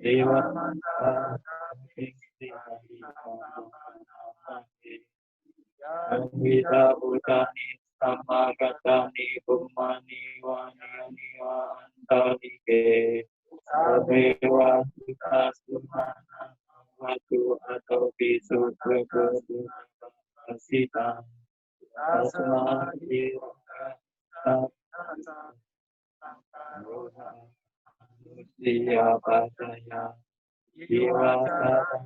dewa manta ingsi Anvita Bhutani Samagatani Bhumani Vani wa Antalike Sabewa Sutta Sumana Vatu Atau Pisu Prakudu Asita Asma Iroka Roha Manusia Padaya Jiwa Sada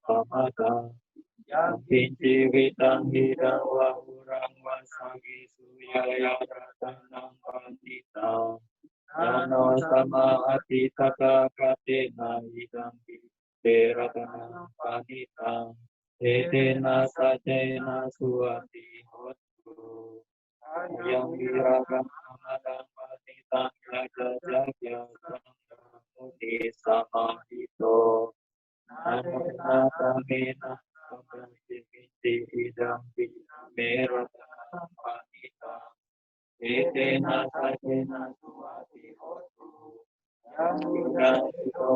Pamata Pinci Vitang Hidang Wahurang Wasagi Suyaya Ratanang Pandita Nano Sama Atitaka Katena Hidang Ratanang Pandita Etena Sajena Suati Hotu Yang Wiragam Amadang Pandita Jaga Jagya Sangha Sama Hito Anana kamena kamenti idam merata panita etena sajena suati hotu yang juga itu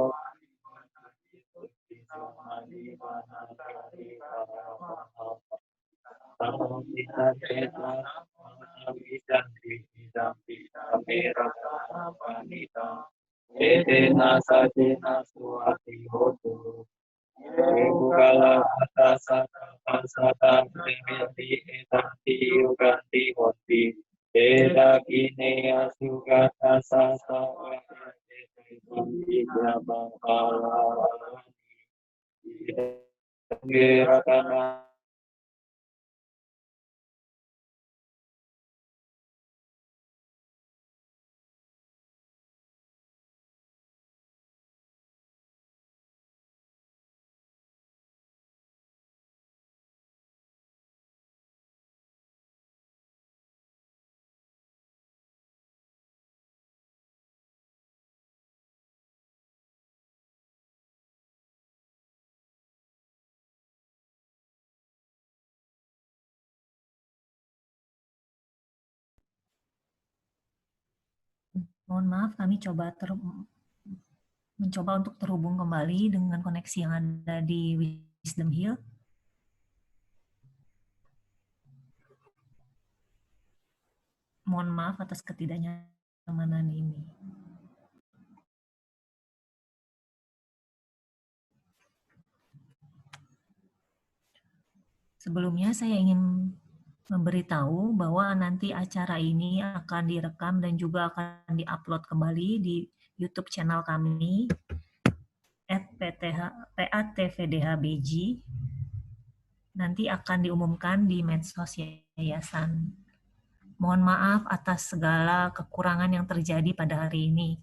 mani mana kali kalau kita ceta bisa idam merata panita etena sajena suati hotu Bukala atasa asata premeti etanti yuganti honti Eda kine asugata sasa Etanti jabangkala Gerakana Mohon maaf, kami mencoba untuk terhubung kembali dengan koneksi yang ada di Wisdom Hill. Mohon maaf atas ketidaknyamanan ini. Sebelumnya saya ingin memberitahu bahwa nanti acara ini akan direkam dan juga akan diupload kembali di YouTube channel kami @PATVDHBJ. Nanti akan diumumkan di medsos yayasan. Mohon maaf atas segala kekurangan yang terjadi pada hari ini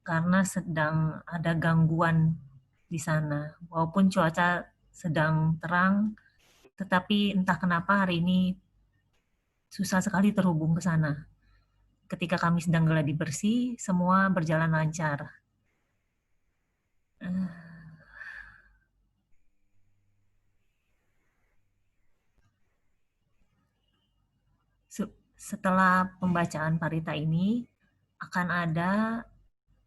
karena sedang ada gangguan di sana. Walaupun cuaca sedang terang, tetapi entah kenapa hari ini susah sekali terhubung ke sana. Ketika kami sedang geladi bersih, semua berjalan lancar. Setelah pembacaan parita ini, akan ada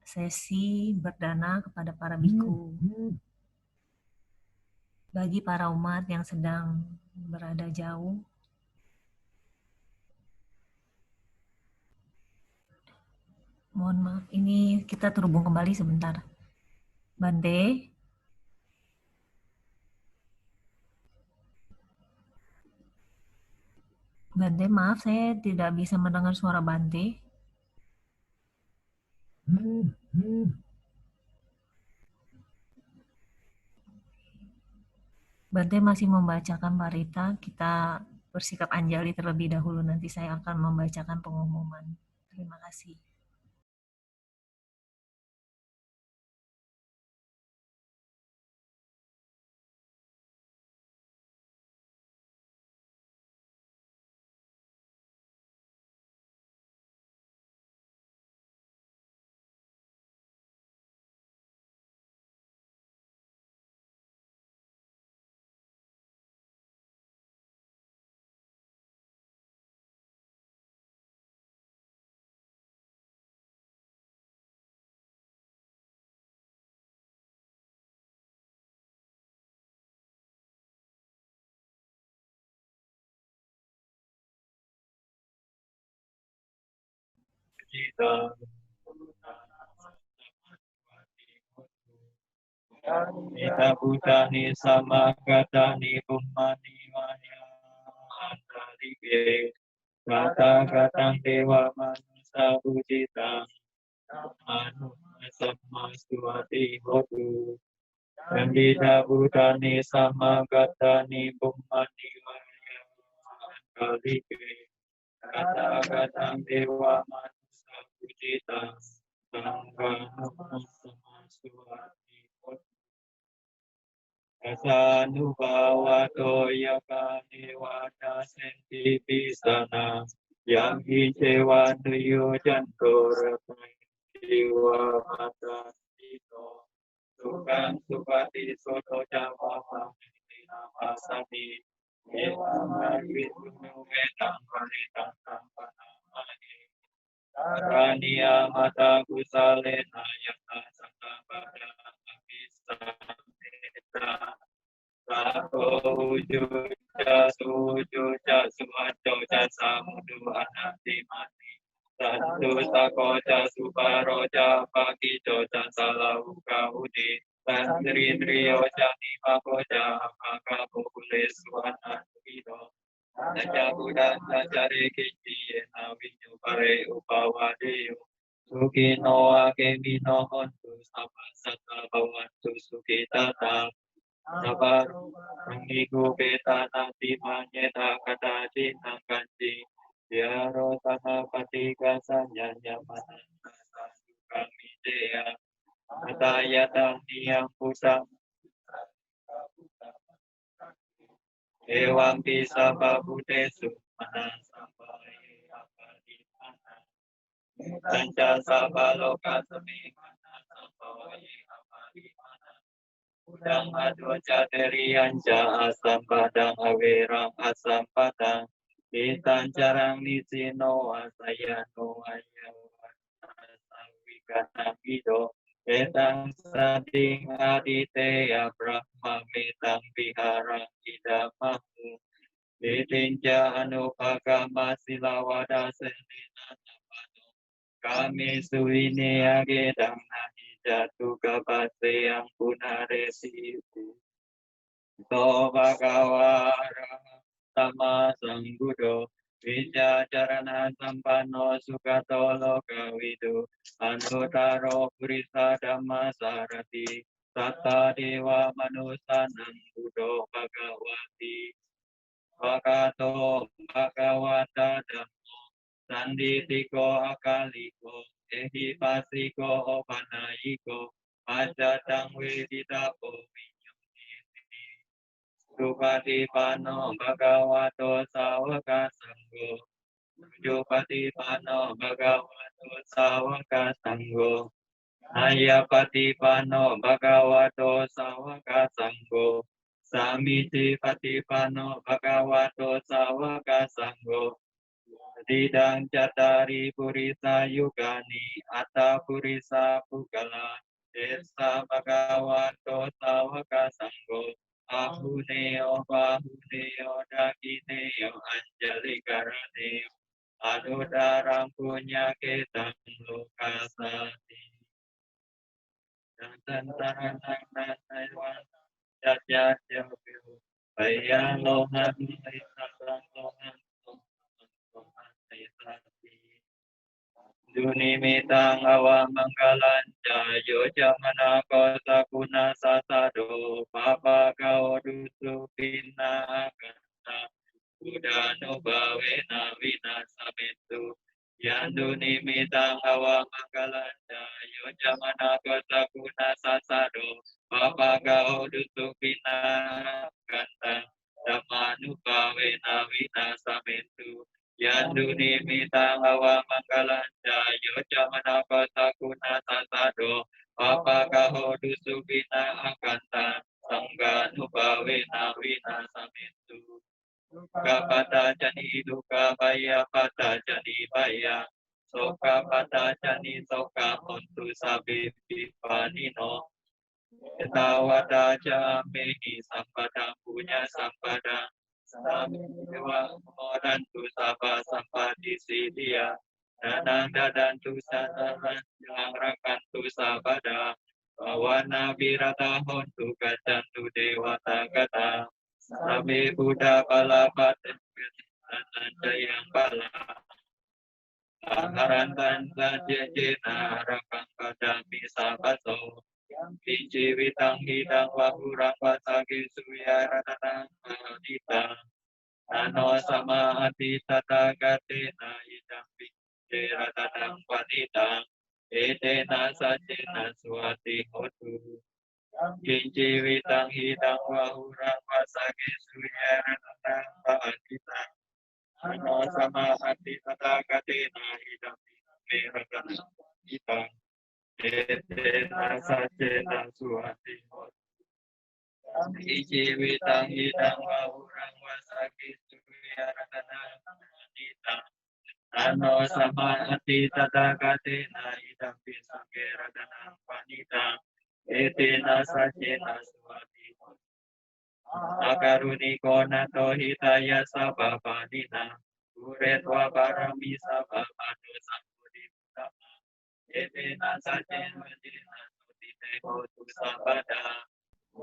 sesi berdana kepada para biku. Bagi para umat yang sedang berada jauh, mohon maaf, ini kita terhubung kembali sebentar. Bante? Bante, maaf saya tidak bisa mendengar suara Bante. Bante masih membacakan parita, kita bersikap anjali terlebih dahulu, nanti saya akan membacakan pengumuman. Terima kasih. Ita butani samagatani bummani maya antarike kata katang dewa manusa bujita anu samastuati hotu Pandita butani samagatani bummani maya antarike kata katang dewa manusa bujita anu samastuati hotu Kasanubawato yakani wada senti pisana yang hicewa nuyo janto dewa mata sito sukan supati soto jawa pamitina pasani dewa marwit wedang paritang kampanamani Karania mata kusalena yata sata pada abisa Sako ujuja sujuja sumacoja samudu anati mati Santu sakoja suparoja pakijoja salauka udi Sandrindriyoja nimakoja apaka pukule suwana tukido Naja budan najare kiti ena vinyu pare upawadeyo Sukino akemino hontu sapasata bawantu sukitata Sabaru Mangiku peta nanti manyeta kata cinta kanci Biaro tata patika sanya nyaman Kata kami dea Kata yata niyang pusam Ewang bisa babudesu Mana sampai apa di mana Sanca sabaloka semi Mana sampai apa di mana Udang adu jateri anja asam padang awerang asam padang Itan jarang nisino asayano ayawan asawikana gido Etang sading aditeya brahma metang biharang idamamu Vitinja anupagama silawada selina napado. Kami suini agedang nahi jatu kapase yang punaresiku. To bhagawara sama sanggudo. Vijajarana sampano sukato lokawidu. Anutaro purisa dhamma sarati. Tata dewa manusanang budo bhagawati. Bhagato bhagawata dhammo. Sanditiko akaliko. Ehipasiko opanayiko. Ajatang weditapo vinyuti. Supatipano bhagavato sawaka sanggo. Supatipano bhagavato sawaka sanggo. Ayapatipano bhagavato sawaka sanggo. Samiti patipano bhagavato sawaka sanggo. Didang catari purisa yugani atta purisa pugala. Desa bhagavato sawaka sanggo. Ahuneo bahuneo dakineo anjali karaneo. Adodarang punya ketang lokasati. Dan taranang jajah jauh. Bayang lohan isang lohan. Dunimitang awa manggalan jayo jamana kota kuna sasado papa kau dusu pina kata udano bawe na vinasa metu yang dunimitang awa manggalan jayo jamana kota kuna sasado papa kau dusu pina kata damanu bawe na vinasa metu Yanduni mitang awa manggalan jayo jamana kota kuna sasado papa kaho dusu bina akanta sangga nubawe na wina samitu kapata jani duka baya pata jani baya soka pata jani soka montu sabi pipanino Tawada jamehi sampadang punya sampadang Sami dewa modan tu sapa sampa di sidia Danang dadan tu sanaran yang rakan tu sabada Bawana birata hontu kacan tu dewa tagata Sami Buddha palapat dan jayang pala Angharantan sajejena rakang pada bisa baso Pinci witang hidang wahurang wasagi suya rananang mahadita Nano sama hati tata gatena hidang pinci rananang wanita Etena sajena suati hotu Pinci witang hidang wahurang wasagi suya rananang mahadita Nano sama hati tata gatena hidang pinci rananang wanita Etena sajena suati hotu Ijewitang hidang wahurang wasagi suya rananang wanita Ano sama hati tata gatena hidang pisangge rananang wanita Etena sajena suati hotu Akaruniko nato hitaya sababanina Uretwa parami sababano sambudi utama Etena sajena dina sutite hotu sabada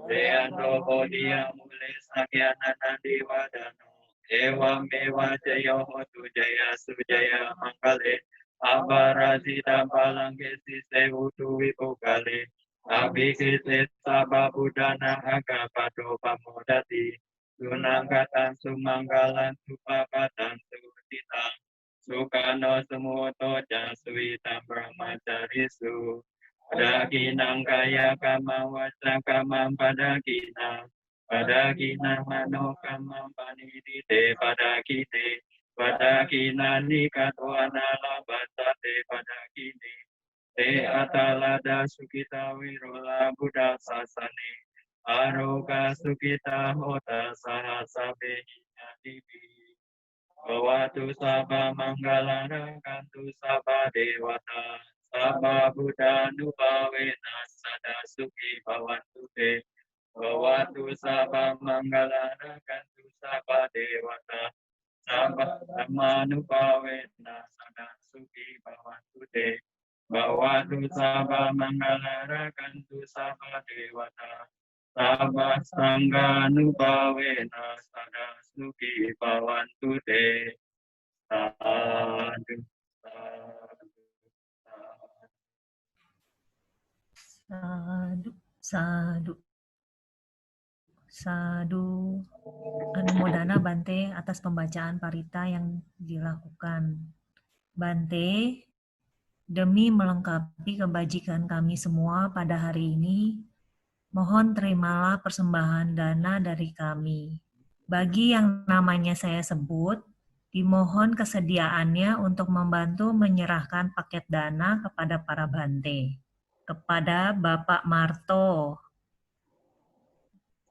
Deando bodia mule sakyana nandi wadano Ewa mewa jayo hotu jaya sujaya mangkale Ambarazi dampalange sise utu wipukale Abhikise sababudana agapado pamodati Sunangkatan sumanggalan supapatan suditang Sukano semuto jasuitam brahmacarisu Padaginang kaya kama waca kama padagina Padagina mano kama panidite Padagina nikatwana labasate padagini Te atalada sukita wirola buddha sasane Aroga sukita hota sahasabe hinyadibi Bawatu sabha manggala rakantu sabha dewata Sabha buddha nubhavena sada sukhi bhavantu te Bawatu sabha manggala rakantu sabba dewata sabba dhammanupavena sada suki bhavantu te bhavantu sabba manggala rakantu sabba dewata sabba sanghanupavena sada suki bhavantu te sadhu sadhu Sadu, sadu, sadu. Anumodana Bante atas pembacaan parita yang dilakukan. Bante, demi melengkapi kebajikan kami semua pada hari ini, mohon terimalah persembahan dana dari kami. Bagi yang namanya saya sebut, dimohon kesediaannya untuk membantu menyerahkan paket dana kepada para Bante. Kepada Bapak Marto,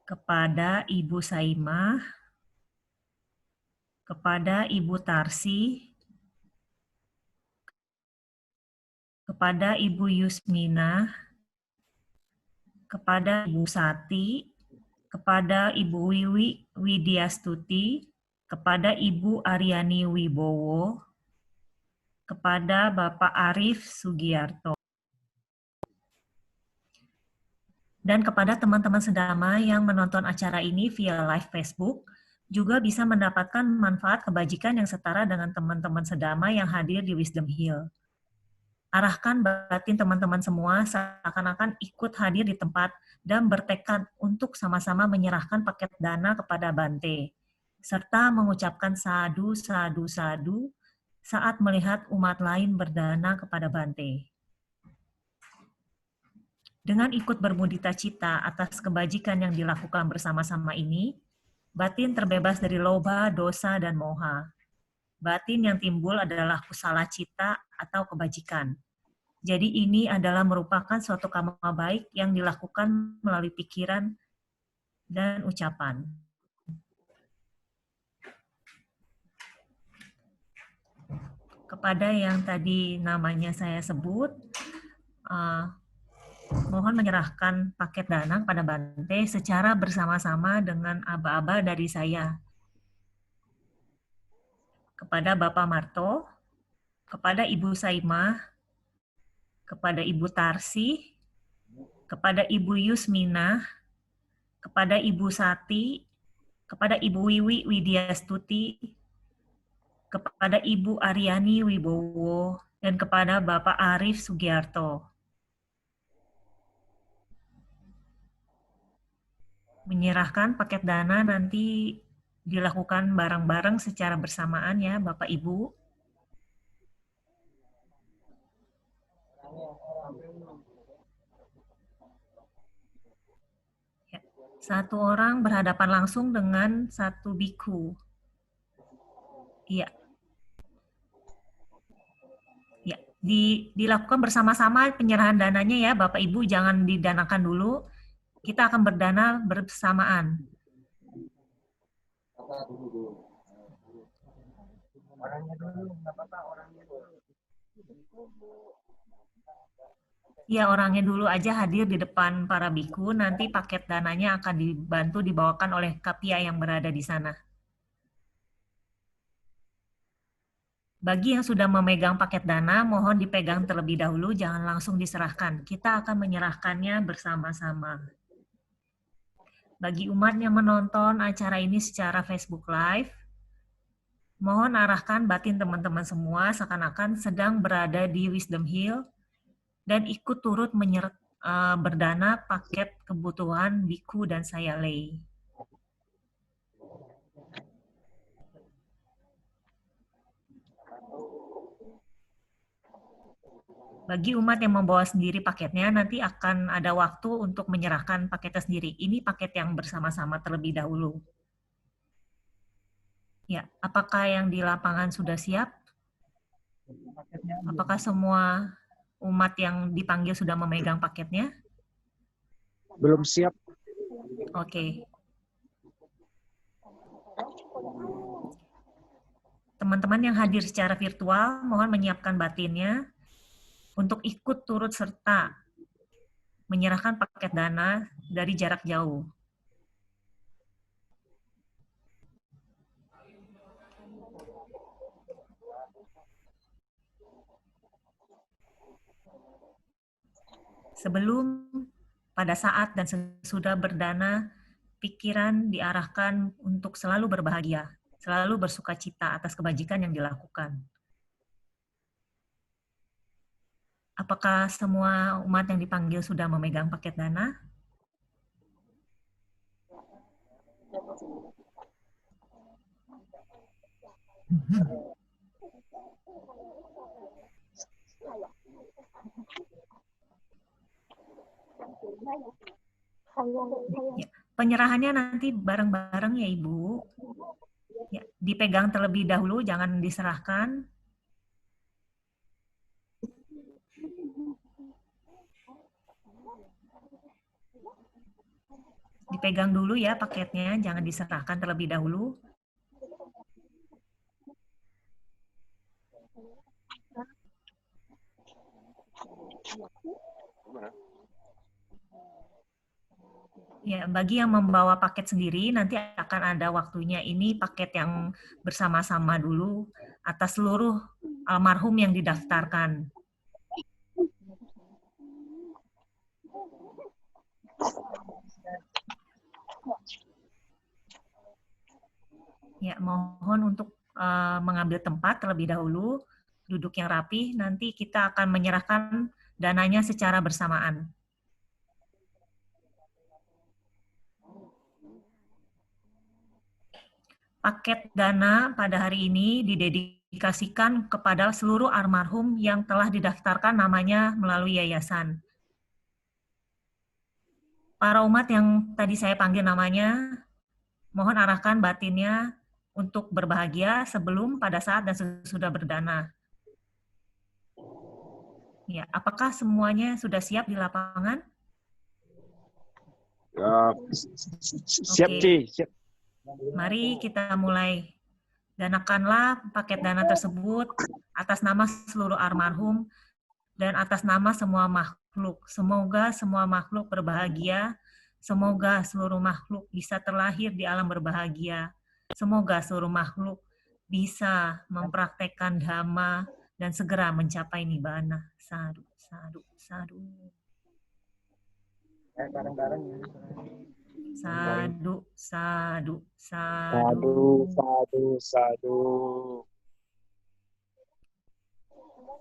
kepada Ibu Saimah, kepada Ibu Tarsi, kepada Ibu Yusmina, kepada Ibu Sati, kepada Ibu Wiwi Widyastuti, kepada Ibu Aryani Wibowo, kepada Bapak Arif Sugiarto, dan kepada teman-teman sedama yang menonton acara ini via live Facebook, juga bisa mendapatkan manfaat kebajikan yang setara dengan teman-teman sedama yang hadir di Wisdom Hill. Arahkan batin teman-teman semua seakan-akan ikut hadir di tempat dan bertekad untuk sama-sama menyerahkan paket dana kepada Bante, serta mengucapkan sadu, sadu, sadu saat melihat umat lain berdana kepada Bante. Dengan ikut bermudita cita atas kebajikan yang dilakukan bersama-sama ini, batin terbebas dari loba, dosa, dan moha. Batin yang timbul adalah kusala cita atau kebajikan. Jadi ini adalah merupakan suatu karma baik yang dilakukan melalui pikiran dan ucapan. Kepada yang tadi namanya saya sebut, mohon menyerahkan paket dana kepada Bante secara bersama-sama dengan aba-aba dari saya. Kepada Bapak Marto, kepada Ibu Saimah, kepada Ibu Tarsi, kepada Ibu Yusmina, kepada Ibu Sati, kepada Ibu Wiwi Widyastuti, kepada Ibu Aryani Wibowo, dan kepada Bapak Arif Sugiarto. Menyerahkan paket dana nanti dilakukan bareng-bareng secara bersamaan ya Bapak Ibu. Ya. Satu orang berhadapan langsung dengan satu biku. Iya. Ya, dilakukan bersama-sama penyerahan dananya ya Bapak Ibu, jangan didanakan dulu. Kita akan berdana bersamaan. Orangnya dulu, nggak apa-apa, orangnya dulu. Ya, orangnya dulu aja hadir di depan para biku, nanti paket dananya akan dibantu dibawakan oleh kapia yang berada di sana. Bagi yang sudah memegang paket dana, mohon dipegang terlebih dahulu, jangan langsung diserahkan. Kita akan menyerahkannya bersama-sama. Bagi umat yang menonton acara ini secara Facebook Live, mohon arahkan batin teman-teman semua seakan-akan sedang berada di Wisdom Hill dan ikut turut berdana paket kebutuhan biku dan saya lay. Bagi umat yang membawa sendiri paketnya, nanti akan ada waktu untuk menyerahkan paketnya sendiri. Ini paket yang bersama-sama terlebih dahulu. Ya, apakah yang di lapangan sudah siap? Apakah semua umat yang dipanggil sudah memegang paketnya? Belum siap. Oke. Teman-teman yang hadir secara virtual, mohon menyiapkan batinnya untuk ikut turut serta menyerahkan paket dana dari jarak jauh. Sebelum, pada saat, dan sesudah berdana, pikiran diarahkan untuk selalu berbahagia, selalu bersukacita atas kebajikan yang dilakukan. Apakah semua umat yang dipanggil sudah memegang paket dana? Ya, penyerahannya nanti bareng-bareng ya Ibu. Ya, dipegang terlebih dahulu, jangan diserahkan. Dipegang dulu ya paketnya, jangan diserahkan terlebih dahulu. Ya, bagi yang membawa paket sendiri, nanti akan ada waktunya. Ini paket yang bersama-sama dulu atas seluruh almarhum yang didaftarkan. Ya, mohon untuk mengambil tempat terlebih dahulu, duduk yang rapi, nanti kita akan menyerahkan dananya secara bersamaan. Paket dana pada hari ini didedikasikan kepada seluruh almarhum yang telah didaftarkan namanya melalui yayasan. Para umat yang tadi saya panggil namanya, mohon arahkan batinnya untuk berbahagia sebelum, pada saat, dan sesudah berdana. Ya, apakah semuanya sudah siap di lapangan? Siap, Oke. Ci. Siap. Mari kita mulai. Danakanlah paket dana tersebut atas nama seluruh almarhum dan atas nama semua makhluk. Semoga semua makhluk berbahagia. Semoga seluruh makhluk bisa terlahir di alam berbahagia. Semoga seluruh makhluk bisa mempraktekkan dhamma dan segera mencapai nibbana. Sadu, sadu, sadu. Bareng-bareng. Sadu, sadu, Sadu, sadu. sadu, sadu.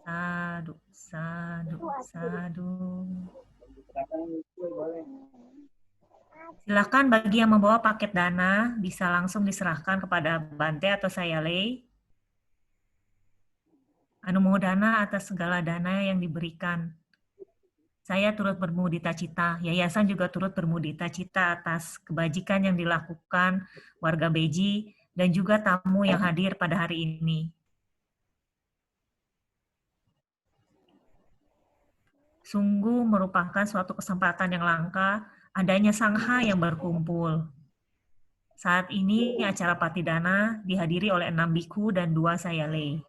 Sadu, sadu, sadu. Silakan bagi yang membawa paket dana bisa langsung diserahkan kepada Bante atau saya Lei. Anumodana atas segala dana yang diberikan. Saya turut bermudita cita, yayasan juga turut bermudita cita atas kebajikan yang dilakukan warga Beji dan juga tamu yang hadir pada hari ini. Sungguh merupakan suatu kesempatan yang langka adanya sangha yang berkumpul. Saat ini acara Patidana dihadiri oleh 6 biku dan 2 sayalei.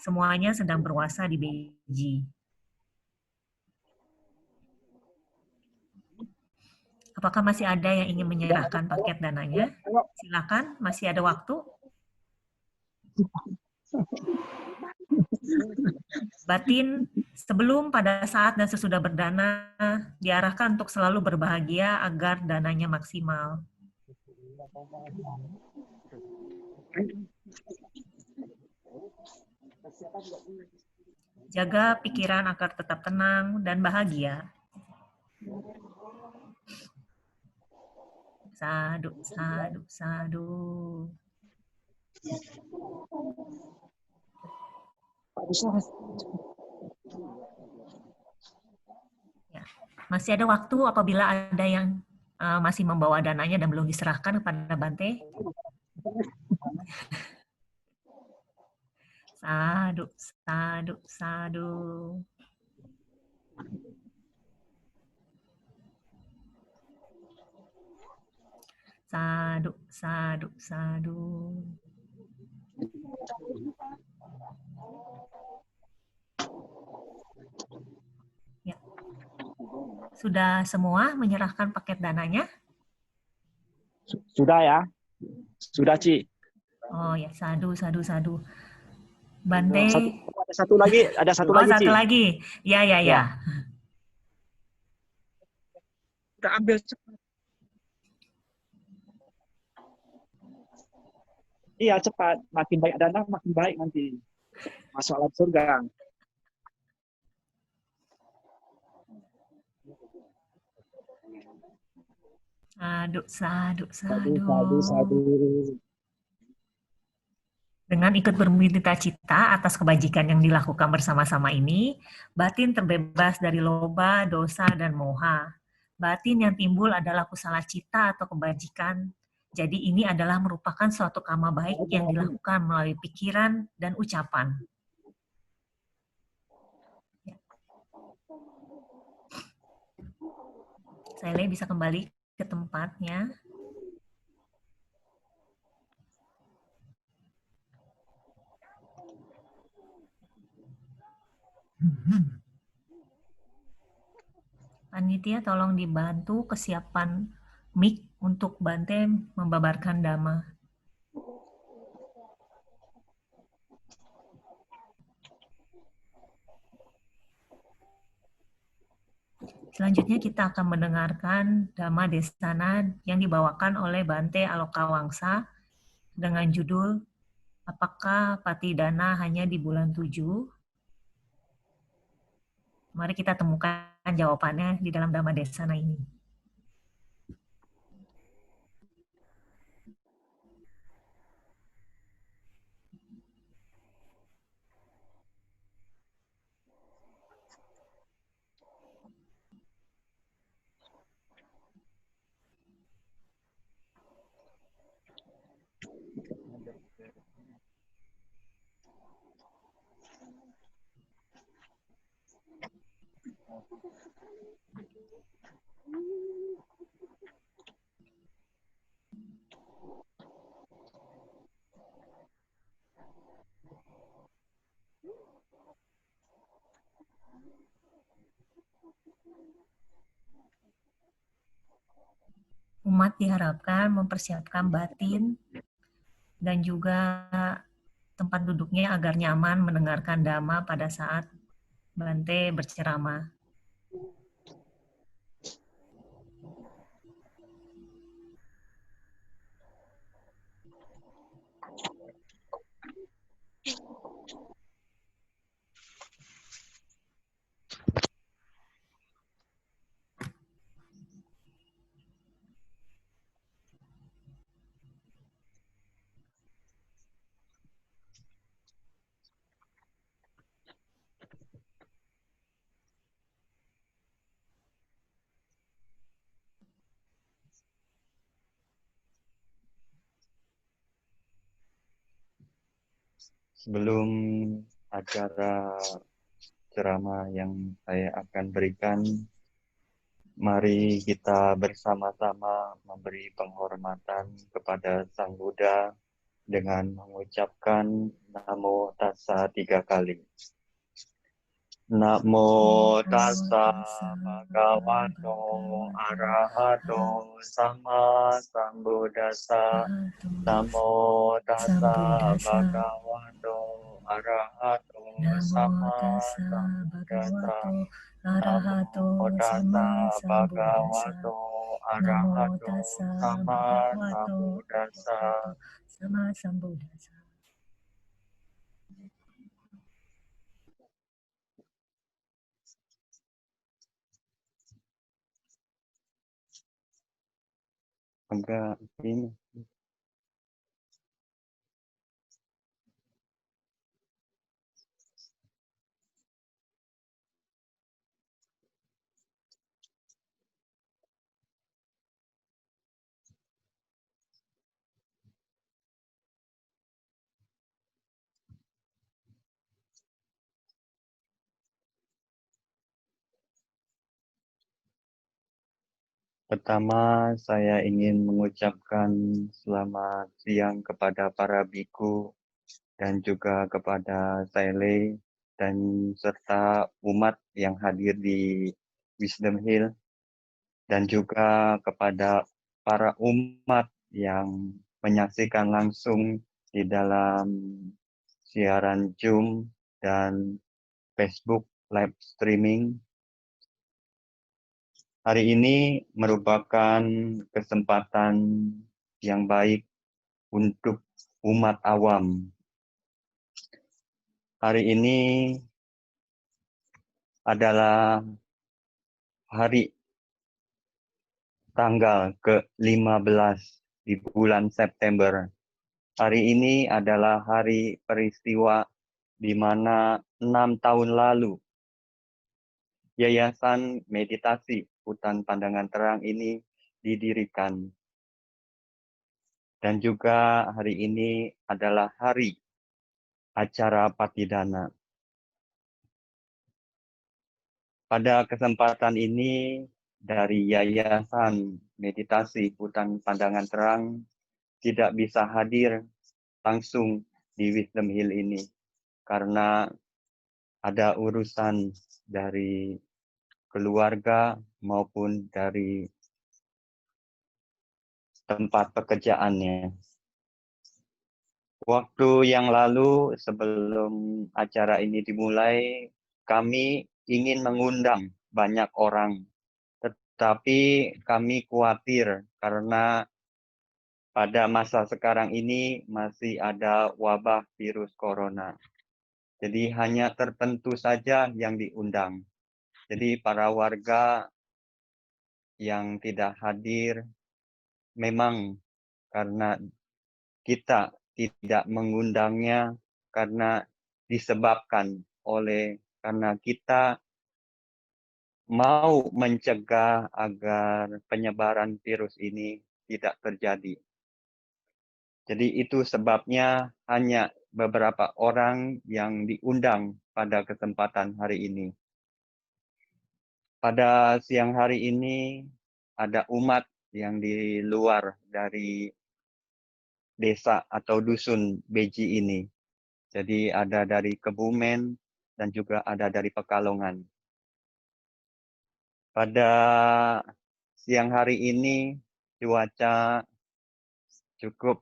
Semuanya sedang berpuasa di Beji. Apakah masih ada yang ingin menyerahkan paket dananya? Silakan, masih ada waktu. Batin, sebelum, pada saat, dan sesudah berdana, diarahkan untuk selalu berbahagia agar dananya maksimal. Jaga pikiran agar tetap tenang dan bahagia. Sadu, sadu, sadu. Ya. Masih ada waktu apabila ada yang masih membawa dananya dan belum diserahkan kepada Bante. Sadu, sadu, sadu. Sadu, sadu, sadu. Ya. Sudah semua menyerahkan paket dananya? Sudah ya? Sudah, Ci. Oh ya, sadu, sadu, sadu. Bante. Ada satu lagi, Ci. Satu lagi. Ya, ya, ya. Udah ambil cepat. Iya cepat, makin banyak dana makin baik nanti masuk alam surga. Sadu, sadu, Sadu, sadu. sadu, sadu. Dengan ikut bermedita cita atas kebajikan yang dilakukan bersama-sama ini, batin terbebas dari loba, dosa, dan moha. Batin yang timbul adalah kusala cita atau kebajikan. Jadi ini adalah merupakan suatu karma baik yang dilakukan melalui pikiran dan ucapan. Saya bisa kembali ke tempatnya. Panitia tolong dibantu kesiapan mic untuk Bante membabarkan dhamma. Selanjutnya kita akan mendengarkan Dhamma Desana yang dibawakan oleh Bante Alokawangsa dengan judul Apakah Patidana Hanya di Bulan 7? Mari kita temukan jawabannya di dalam Dhamma Desana ini. Umat diharapkan mempersiapkan batin dan juga tempat duduknya agar nyaman mendengarkan Dhamma pada saat Bante berceramah. Sebelum acara ceramah yang saya akan berikan, mari kita bersama-sama memberi penghormatan kepada Sang Buddha dengan mengucapkan Namo Tassa 3 kali. Namo Tassa Bhagavato Arahato Sama Sambuddhassa. Namo Tassa Bhagavato Arahato Sama Sambuddhassa. Namo Tassa Bhagavato Arahato Sama Sambuddhassa. Sama Sambuddhassa. Enggak, ini. Pertama, saya ingin mengucapkan selamat siang kepada para biku dan juga kepada Saile dan serta umat yang hadir di Wisdom Hill dan juga kepada para umat yang menyaksikan langsung di dalam siaran Zoom dan Facebook live streaming. Hari ini merupakan kesempatan yang baik untuk umat awam. Hari ini adalah hari tanggal ke-15 di bulan September. Hari ini adalah hari peristiwa di mana 6 tahun lalu Yayasan Meditasi Hutan Pandangan Terang ini didirikan. Dan juga hari ini adalah hari acara Patidana. Pada kesempatan ini dari Yayasan Meditasi Hutan Pandangan Terang tidak bisa hadir langsung di Wisdom Hill ini karena ada urusan dari keluarga maupun dari tempat pekerjaannya. Waktu yang lalu sebelum acara ini dimulai, kami ingin mengundang banyak orang. Tetapi kami khawatir karena pada masa sekarang ini masih ada wabah virus corona. Jadi hanya tertentu saja yang diundang. Jadi para warga yang tidak hadir memang karena kita tidak mengundangnya karena disebabkan oleh karena kita mau mencegah agar penyebaran virus ini tidak terjadi. Jadi itu sebabnya hanya beberapa orang yang diundang pada kesempatan hari ini. Pada siang hari ini ada umat yang di luar dari desa atau dusun Beji ini. Jadi ada dari Kebumen dan juga ada dari Pekalongan. Pada siang hari ini cuaca cukup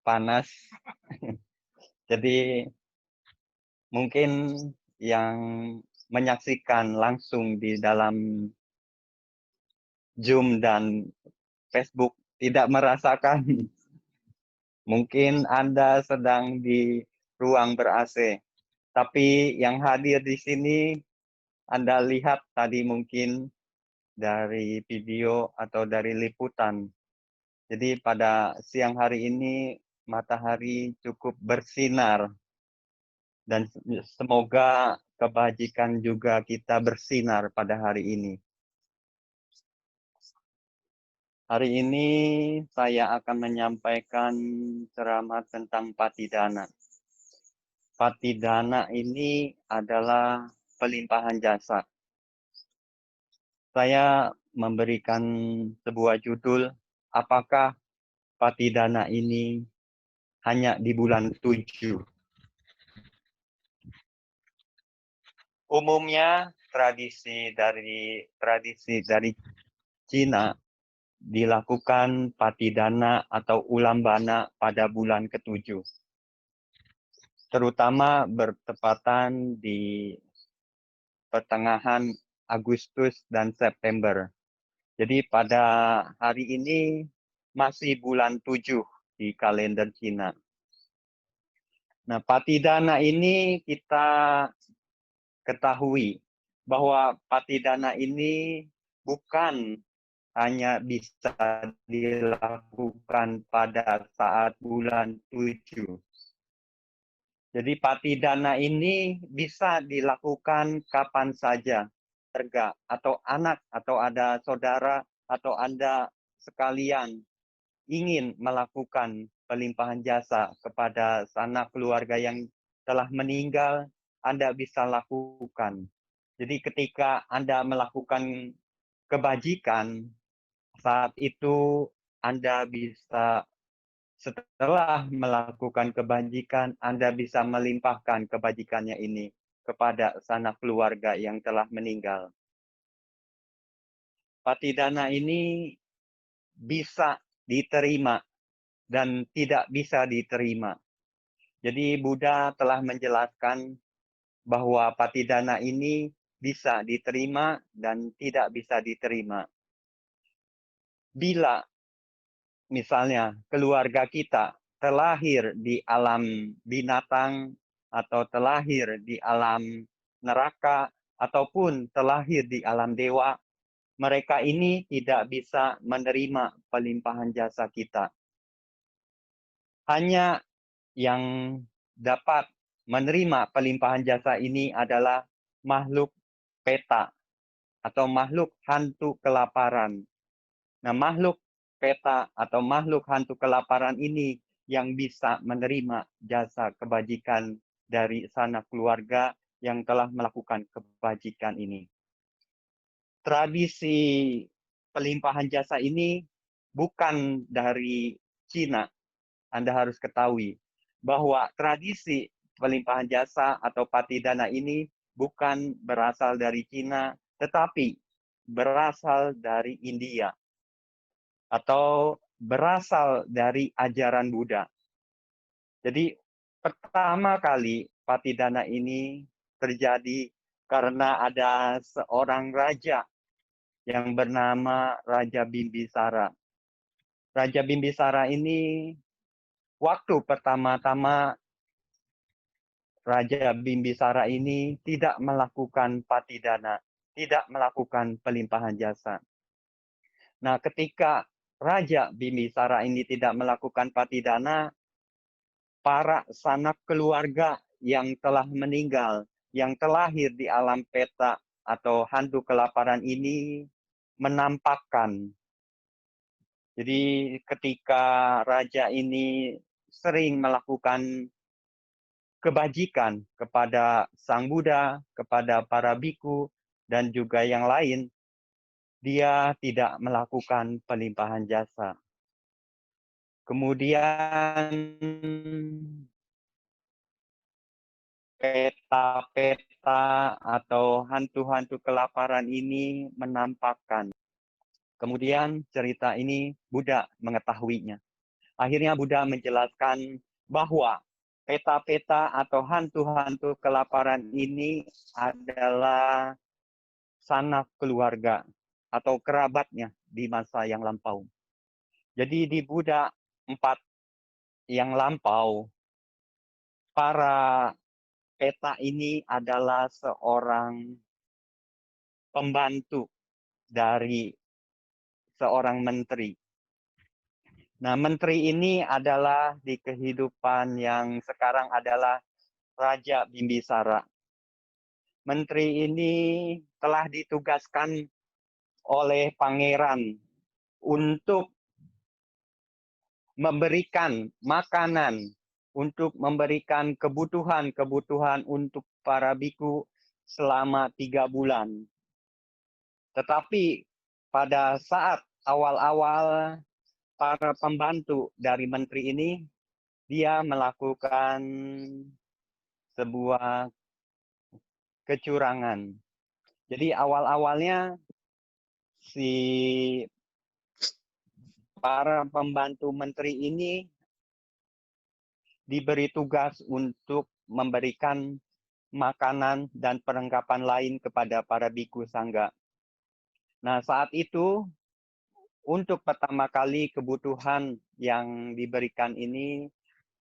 panas. Jadi mungkin yang menyaksikan langsung di dalam Zoom dan Facebook tidak merasakan. Mungkin Anda sedang di ruang ber-AC. Tapi yang hadir di sini Anda lihat tadi mungkin dari video atau dari liputan. Jadi pada siang hari ini matahari cukup bersinar dan semoga kebajikan juga kita bersinar pada hari ini. Hari ini saya akan menyampaikan ceramah tentang Patidana. Patidana ini adalah pelimpahan jasa. Saya memberikan sebuah judul, apakah Patidana ini hanya di bulan 7? Umumnya tradisi dari Cina dilakukan Patidana atau Ulambana pada bulan ke-7. Terutama bertepatan di pertengahan Agustus dan September. Jadi pada hari ini masih bulan 7 di kalender Cina. Nah, Patidana ini kita ketahui bahwa Patidana ini bukan hanya bisa dilakukan pada saat bulan 7. Jadi Patidana ini bisa dilakukan kapan saja. Keluarga atau anak atau ada saudara atau Anda sekalian ingin melakukan pelimpahan jasa kepada sanak keluarga yang telah meninggal, Anda bisa lakukan. Jadi ketika Anda melakukan kebajikan, saat itu Anda bisa, setelah melakukan kebajikan, Anda bisa melimpahkan kebajikannya ini kepada sanak keluarga yang telah meninggal. Patidana ini bisa diterima dan tidak bisa diterima. Jadi Buddha telah menjelaskan bahwa Patidana ini bisa diterima dan tidak bisa diterima. Bila misalnya keluarga kita terlahir di alam binatang atau terlahir di alam neraka ataupun terlahir di alam dewa, mereka ini tidak bisa menerima pelimpahan jasa kita. Hanya yang dapat menerima pelimpahan jasa ini adalah makhluk peta atau makhluk hantu kelaparan. Nah, makhluk peta atau makhluk hantu kelaparan ini yang bisa menerima jasa kebajikan dari sanak keluarga yang telah melakukan kebajikan ini. Tradisi pelimpahan jasa ini bukan dari Cina. Anda harus ketahui bahwa tradisi pelimpahan jasa atau patidana ini bukan berasal dari Cina, tetapi berasal dari India atau berasal dari ajaran Buddha. Jadi pertama kali patidana ini terjadi karena ada seorang raja yang bernama Raja Bimbisara. Raja Bimbisara ini waktu pertama-tama Raja Bimbisara ini tidak melakukan patidana, tidak melakukan pelimpahan jasa. Nah, ketika Raja Bimbisara ini tidak melakukan patidana, para sanak keluarga yang telah meninggal, yang terlahir di alam peta atau hantu kelaparan ini menampakkan. Jadi ketika raja ini sering melakukan kebajikan kepada Sang Buddha, kepada para biku, dan juga yang lain, dia tidak melakukan pelimpahan jasa. Kemudian peta-peta atau hantu-hantu kelaparan ini menampakkan. Kemudian cerita ini Buddha mengetahuinya. Akhirnya Buddha menjelaskan bahwa peta-peta atau hantu-hantu kelaparan ini adalah sanak keluarga atau kerabatnya di masa yang lampau. Jadi di Buddha 4 yang lampau, para peta ini adalah seorang pembantu dari seorang menteri. Nah, menteri ini adalah di kehidupan yang sekarang adalah Raja Bimbisara. Menteri ini telah ditugaskan oleh pangeran untuk memberikan makanan, untuk memberikan kebutuhan-kebutuhan untuk para biku selama 3 bulan. Tetapi pada saat awal-awal para pembantu dari menteri ini, dia melakukan sebuah kecurangan. Jadi awal-awalnya si para pembantu menteri ini diberi tugas untuk memberikan makanan dan perlengkapan lain kepada para biku sangga. Nah, saat itu untuk pertama kali kebutuhan yang diberikan ini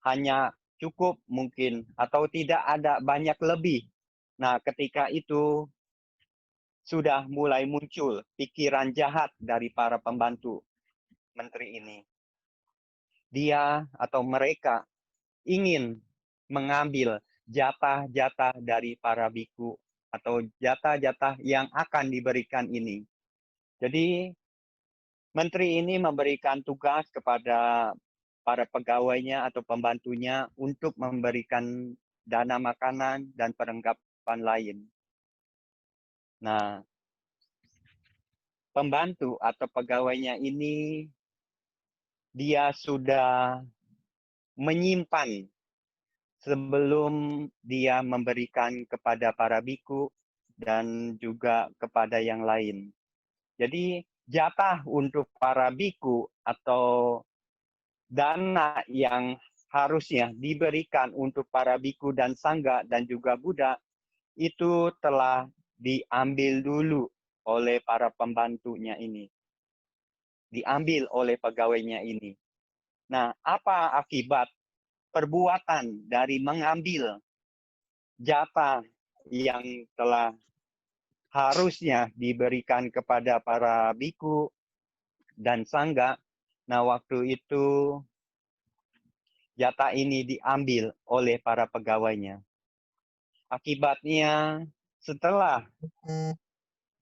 hanya cukup mungkin atau tidak ada banyak lebih. Nah, ketika itu sudah mulai muncul pikiran jahat dari para pembantu menteri ini. Dia atau mereka ingin mengambil jatah-jatah dari para biku atau jatah-jatah yang akan diberikan ini. Jadi menteri ini memberikan tugas kepada para pegawainya atau pembantunya untuk memberikan dana makanan dan perlengkapan lain. Nah, pembantu atau pegawainya ini dia sudah menyimpan sebelum dia memberikan kepada para biku dan juga kepada yang lain. Jadi jatah untuk para biku atau dana yang harusnya diberikan untuk para biku dan sangga dan juga Buddha itu telah diambil dulu oleh para pembantunya ini. Diambil oleh pegawainya ini. Nah, apa akibat perbuatan dari mengambil jatah yang telah harusnya diberikan kepada para biku dan sangga? Nah, waktu itu jatah ini diambil oleh para pegawainya. Akibatnya, setelah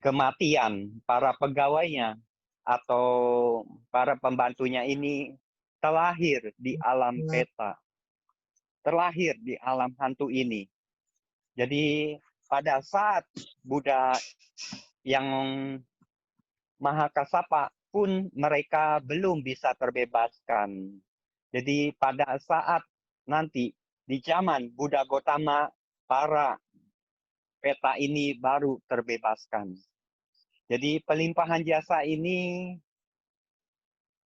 kematian para pegawainya atau para pembantunya ini terlahir di alam peta, terlahir di alam hantu ini. Jadi pada saat Buddha yang Maha Kassapa pun mereka belum bisa terbebaskan. Jadi pada saat nanti di zaman Buddha Gotama, para peta ini baru terbebaskan. Jadi pelimpahan jasa ini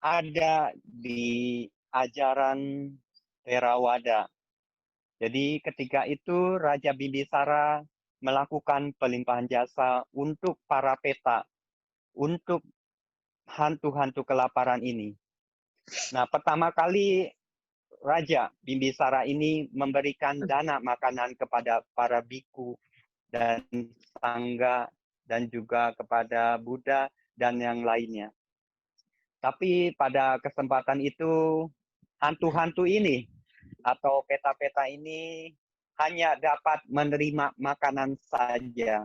ada di ajaran Theravada. Jadi ketika itu Raja Bimbisara melakukan pelimpahan jasa untuk para peta, untuk hantu-hantu kelaparan ini. Nah, pertama kali Raja Bimbisara ini memberikan dana makanan kepada para biku dan sangga dan juga kepada Buddha dan yang lainnya. Tapi pada kesempatan itu hantu-hantu ini atau peta-peta ini hanya dapat menerima makanan saja.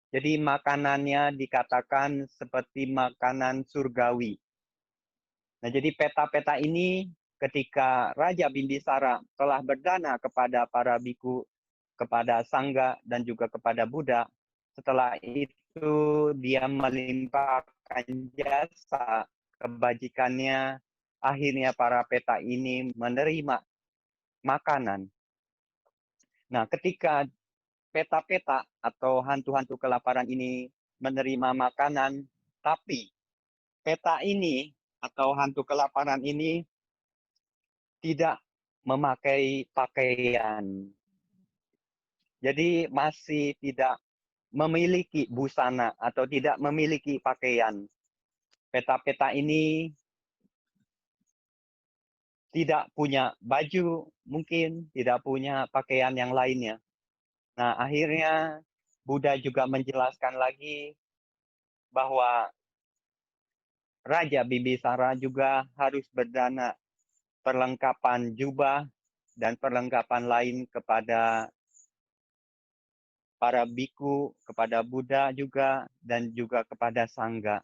Jadi makanannya dikatakan seperti makanan surgawi. Nah, jadi peta-peta ini ketika Raja Bimbisara telah berdana kepada para biku, kepada sangga dan juga kepada Buddha, setelah itu dia melimpahkan jasa kebajikannya, akhirnya para peta ini menerima makanan. Nah, ketika peta-peta atau hantu-hantu kelaparan ini menerima makanan, tapi peta ini atau hantu kelaparan ini tidak memakai pakaian. Jadi masih tidak memiliki busana atau tidak memiliki pakaian. Peta-peta ini tidak punya baju, mungkin tidak punya pakaian yang lainnya. Nah, akhirnya Buddha juga menjelaskan lagi bahwa Raja Bimbisara juga harus berdana perlengkapan jubah dan perlengkapan lain kepada para biku, kepada Buddha juga, dan juga kepada sangga.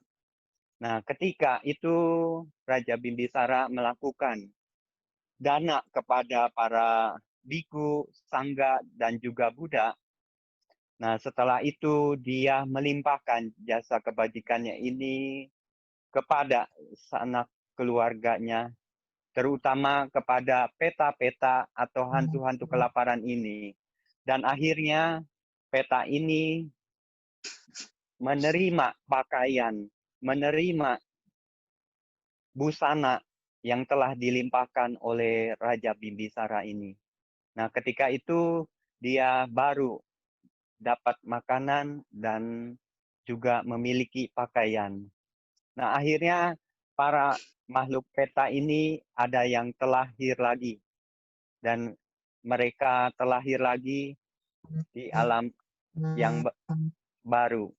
Nah, ketika itu Raja Bimbisara melakukan dana kepada para biku, sangga, dan juga Buddha. Nah, setelah itu dia melimpahkan jasa kebajikannya ini kepada sanak keluarganya, terutama kepada peta-peta atau hantu-hantu kelaparan ini. Dan akhirnya peta ini menerima pakaian, menerima busana yang telah dilimpahkan oleh Raja Bimbisara ini. Nah, ketika itu dia baru dapat makanan dan juga memiliki pakaian. Nah, akhirnya para makhluk peta ini ada yang terlahir lagi. Dan mereka terlahir lagi di alam yang baru.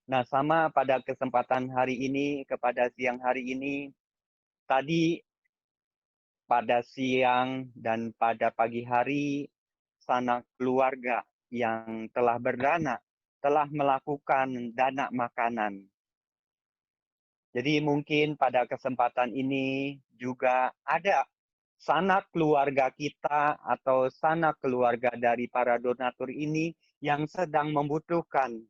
Nah, sama pada kesempatan hari ini, kepada siang hari ini, tadi pada siang dan pada pagi hari, sanak keluarga yang telah berdana, telah melakukan dana makanan. Jadi mungkin pada kesempatan ini juga ada sanak keluarga kita atau sanak keluarga dari para donatur ini yang sedang membutuhkan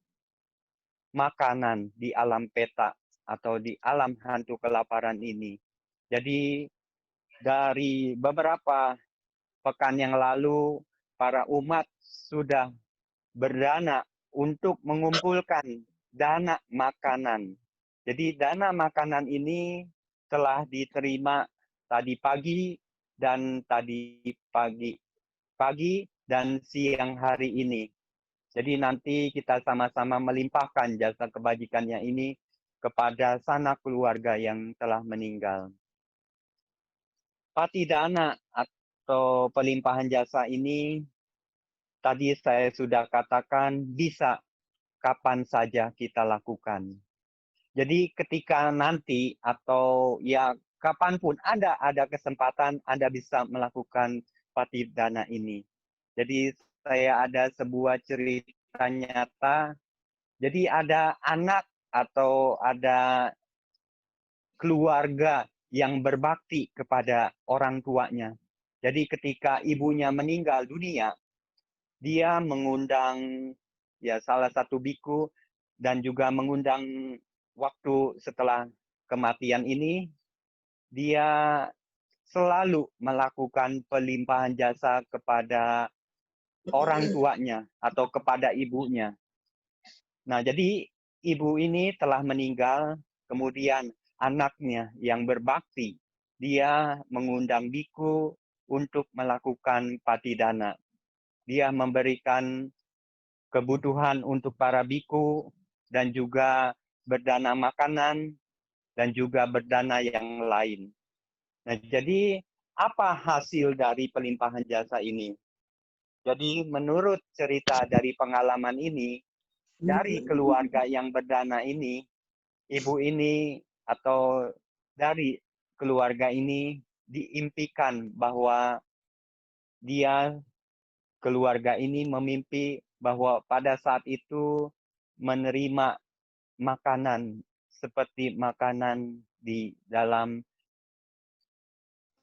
makanan di alam peta atau di alam hantu kelaparan ini. Jadi dari beberapa pekan yang lalu, para umat sudah berdana untuk mengumpulkan dana makanan. Jadi dana makanan ini telah diterima tadi pagi dan tadi pagi dan siang hari ini. Jadi nanti kita sama-sama melimpahkan jasa kebajikannya ini kepada sanak keluarga yang telah meninggal. Patidana atau pelimpahan jasa ini tadi saya sudah katakan bisa kapan saja kita lakukan. Jadi ketika nanti atau ya kapanpun ada kesempatan Anda bisa melakukan patidana ini. Jadi saya ada sebuah cerita nyata. Jadi ada anak atau ada keluarga yang berbakti kepada orang tuanya. Jadi ketika ibunya meninggal dunia, dia mengundang ya salah satu biku dan juga mengundang waktu setelah kematian ini, dia selalu melakukan pelimpahan jasa kepada orang tuanya atau kepada ibunya. Nah, jadi ibu ini telah meninggal, kemudian anaknya yang berbakti, dia mengundang biku untuk melakukan patidana. Dia memberikan kebutuhan untuk para biku dan juga berdana makanan dan juga berdana yang lain. Nah, jadi apa hasil dari pelimpahan jasa ini? Jadi menurut cerita dari pengalaman ini, dari keluarga yang berdana ini, ibu ini atau dari keluarga ini diimpikan bahwa keluarga ini memimpi bahwa pada saat itu menerima makanan seperti makanan di dalam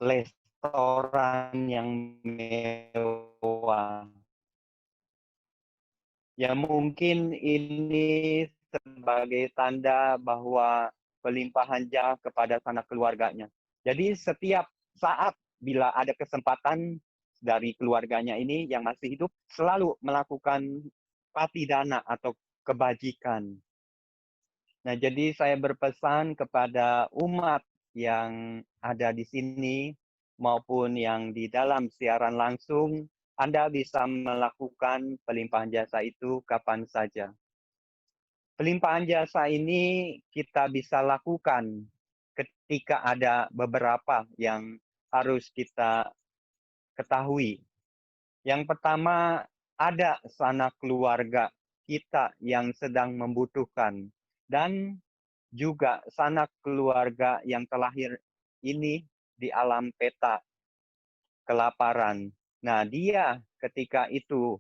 restoran yang mewah. Ya mungkin ini sebagai tanda bahwa pelimpahan jasa kepada sanak keluarganya. Jadi setiap saat bila ada kesempatan dari keluarganya ini yang masih hidup, selalu melakukan patidana atau kebajikan. Nah, jadi saya berpesan kepada umat yang ada di sini maupun yang di dalam siaran langsung, Anda bisa melakukan pelimpahan jasa itu kapan saja. Pelimpahan jasa ini kita bisa lakukan ketika ada beberapa yang harus kita ketahui. Yang pertama, ada sanak keluarga kita yang sedang membutuhkan dan juga sanak keluarga yang terlahir ini di alam peta kelaparan. Nah, dia ketika itu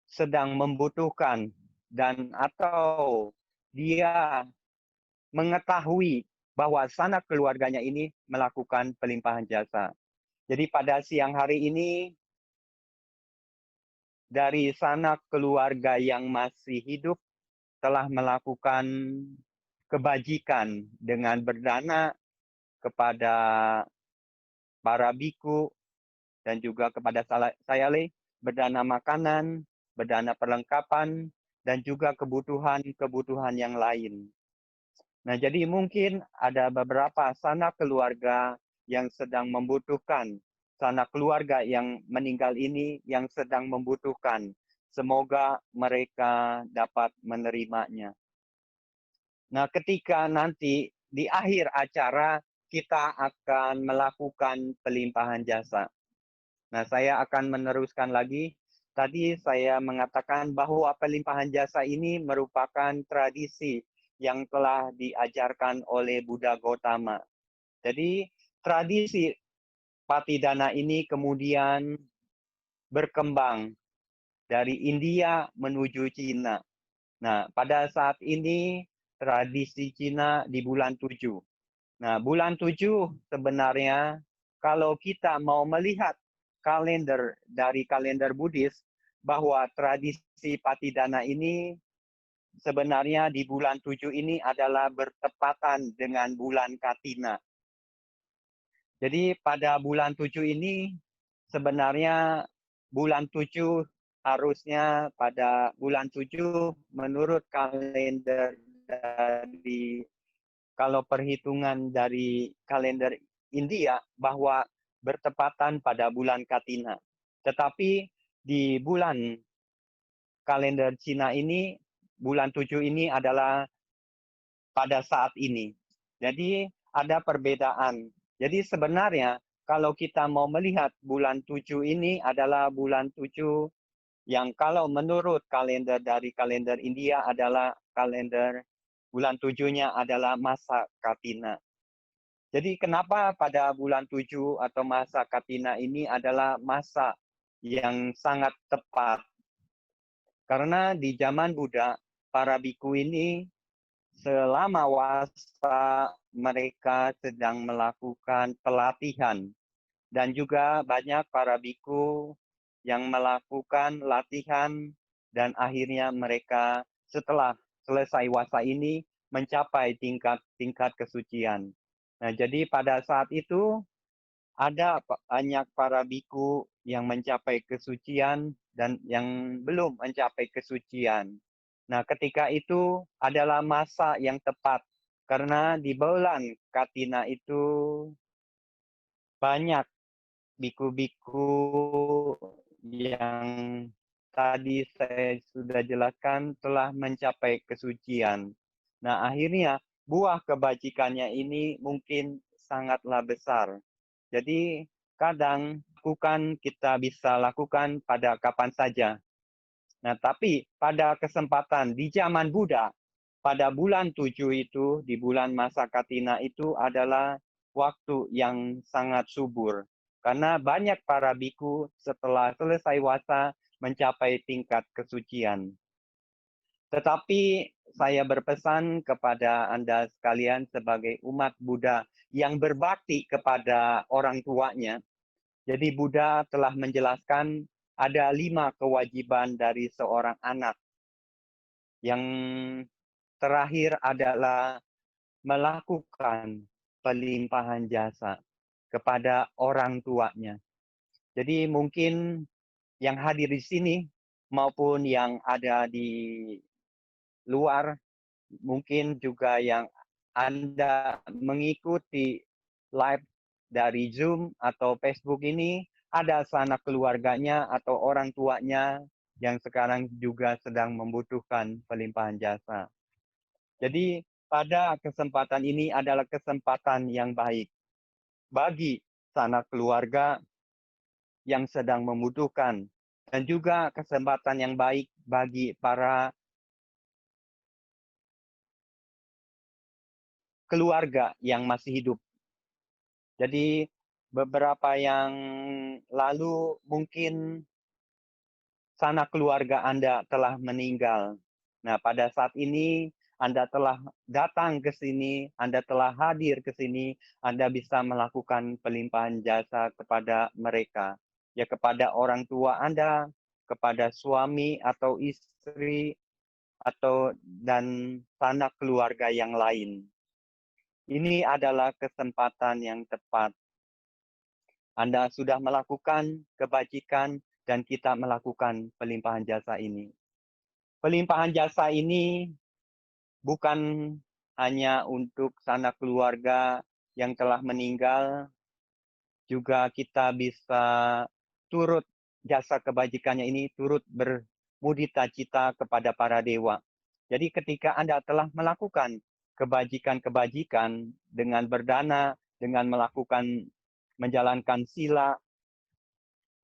sedang membutuhkan dan atau dia mengetahui bahwa sanak keluarganya ini melakukan pelimpahan jasa. Jadi pada siang hari ini dari sanak keluarga yang masih hidup telah melakukan kebajikan dengan berdana kepada para biku dan juga kepada sayale, berdana makanan, berdana perlengkapan, dan juga kebutuhan-kebutuhan yang lain. Nah, jadi mungkin ada beberapa sanak keluarga yang sedang membutuhkan, sanak keluarga yang meninggal ini yang sedang membutuhkan. Semoga mereka dapat menerimanya. Nah, ketika nanti di akhir acara kita akan melakukan pelimpahan jasa. Nah, saya akan meneruskan lagi. Tadi saya mengatakan bahwa pelimpahan jasa ini merupakan tradisi yang telah diajarkan oleh Buddha Gautama. Jadi, tradisi patidana ini kemudian berkembang dari India menuju Cina. Nah, pada saat ini tradisi Cina di bulan 7. Nah, bulan 7 sebenarnya kalau kita mau melihat kalender dari kalender Buddhis bahwa tradisi patidana ini sebenarnya di bulan 7 ini adalah bertepatan dengan bulan Katina. Jadi pada bulan 7 ini sebenarnya bulan 7 harusnya pada bulan 7 menurut kalender dari kalau perhitungan dari kalender India bahwa bertepatan pada bulan Katina. Tetapi di bulan kalender Cina ini, bulan 7 ini adalah pada saat ini. Jadi ada perbedaan. Jadi sebenarnya kalau kita mau melihat bulan 7 ini adalah bulan 7 yang kalau menurut kalender dari kalender India adalah kalender bulan 7-nya adalah masa Katina. Jadi kenapa pada bulan 7 atau masa Katina ini adalah masa yang sangat tepat? Karena di zaman Buddha, para biku ini selama wasa mereka sedang melakukan pelatihan. Dan juga banyak para biku yang melakukan latihan dan akhirnya mereka setelah selesai wasa ini mencapai tingkat kesucian. Nah, jadi pada saat itu ada banyak para biku yang mencapai kesucian dan yang belum mencapai kesucian. Nah, ketika itu adalah masa yang tepat karena di bulan Katina itu banyak biku-biku yang tadi saya sudah jelaskan telah mencapai kesucian. Nah, akhirnya buah kebajikannya ini mungkin sangatlah besar. Jadi, kadang kita bisa lakukan pada kapan saja. Nah, tapi pada kesempatan di zaman Buddha, pada bulan 7 itu, di bulan masa Katina itu adalah waktu yang sangat subur. Karena banyak para biku setelah selesai wasa mencapai tingkat kesucian. Tetapi saya berpesan kepada Anda sekalian sebagai umat Buddha yang berbakti kepada orang tuanya. Jadi Buddha telah menjelaskan ada 5 kewajiban dari seorang anak. Yang terakhir adalah melakukan pelimpahan jasa kepada orang tuanya. Jadi mungkin yang hadir di sini maupun yang ada di luar, mungkin juga yang Anda mengikuti live dari Zoom atau Facebook ini, ada sanak keluarganya atau orang tuanya yang sekarang juga sedang membutuhkan pelimpahan jasa. Jadi pada kesempatan ini adalah kesempatan yang baik bagi sanak keluarga yang sedang membutuhkan dan juga kesempatan yang baik bagi para keluarga yang masih hidup. Jadi beberapa yang lalu mungkin sanak keluarga Anda telah meninggal. Nah, pada saat ini Anda telah datang ke sini, Anda telah hadir ke sini, Anda bisa melakukan pelimpahan jasa kepada mereka. Ya, kepada orang tua Anda, kepada suami atau istri, dan sanak keluarga yang lain. Ini adalah kesempatan yang tepat. Anda sudah melakukan kebajikan dan kita melakukan pelimpahan jasa ini. Pelimpahan jasa ini bukan hanya untuk sanak keluarga yang telah meninggal, juga kita bisa turut jasa kebajikannya ini turut bermudita cita kepada para dewa. Jadi ketika Anda telah melakukan kebajikan-kebajikan dengan berdana, dengan menjalankan sila,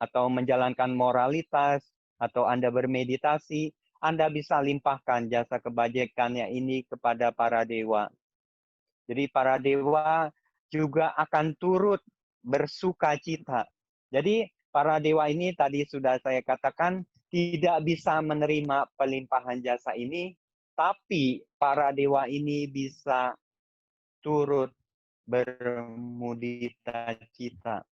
atau menjalankan moralitas, atau Anda bermeditasi, Anda bisa limpahkan jasa kebajikannya ini kepada para dewa. Jadi para dewa juga akan turut bersuka cita. Jadi para dewa ini tadi sudah saya katakan tidak bisa menerima pelimpahan jasa ini, tapi para dewa ini bisa turut bermudita cita.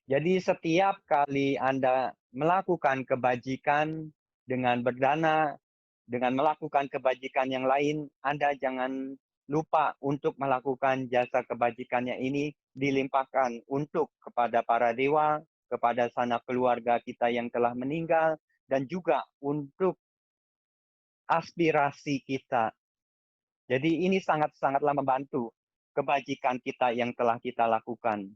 Jadi setiap kali Anda melakukan kebajikan dengan berdana, dengan melakukan kebajikan yang lain, Anda jangan lupa untuk melakukan jasa kebajikannya ini dilimpahkan untuk kepada para dewa, kepada sanak keluarga kita yang telah meninggal, dan juga untuk aspirasi kita. Jadi ini sangat-sangatlah membantu kebajikan kita yang telah kita lakukan.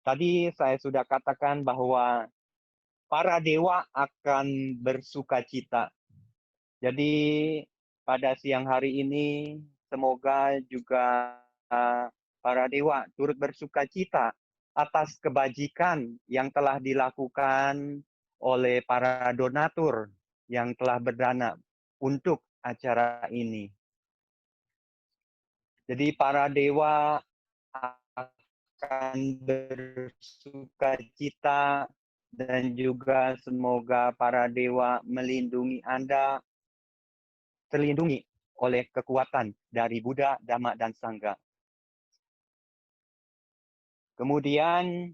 Tadi saya sudah katakan bahwa para dewa akan bersukacita. Jadi pada siang hari ini semoga juga para dewa turut bersukacita atas kebajikan yang telah dilakukan oleh para donatur yang telah berdana untuk acara ini. Jadi para dewa akan bersukacita dan juga semoga para dewa melindungi Anda, terlindungi oleh kekuatan dari Buddha, Dhamma, dan Sangha. Kemudian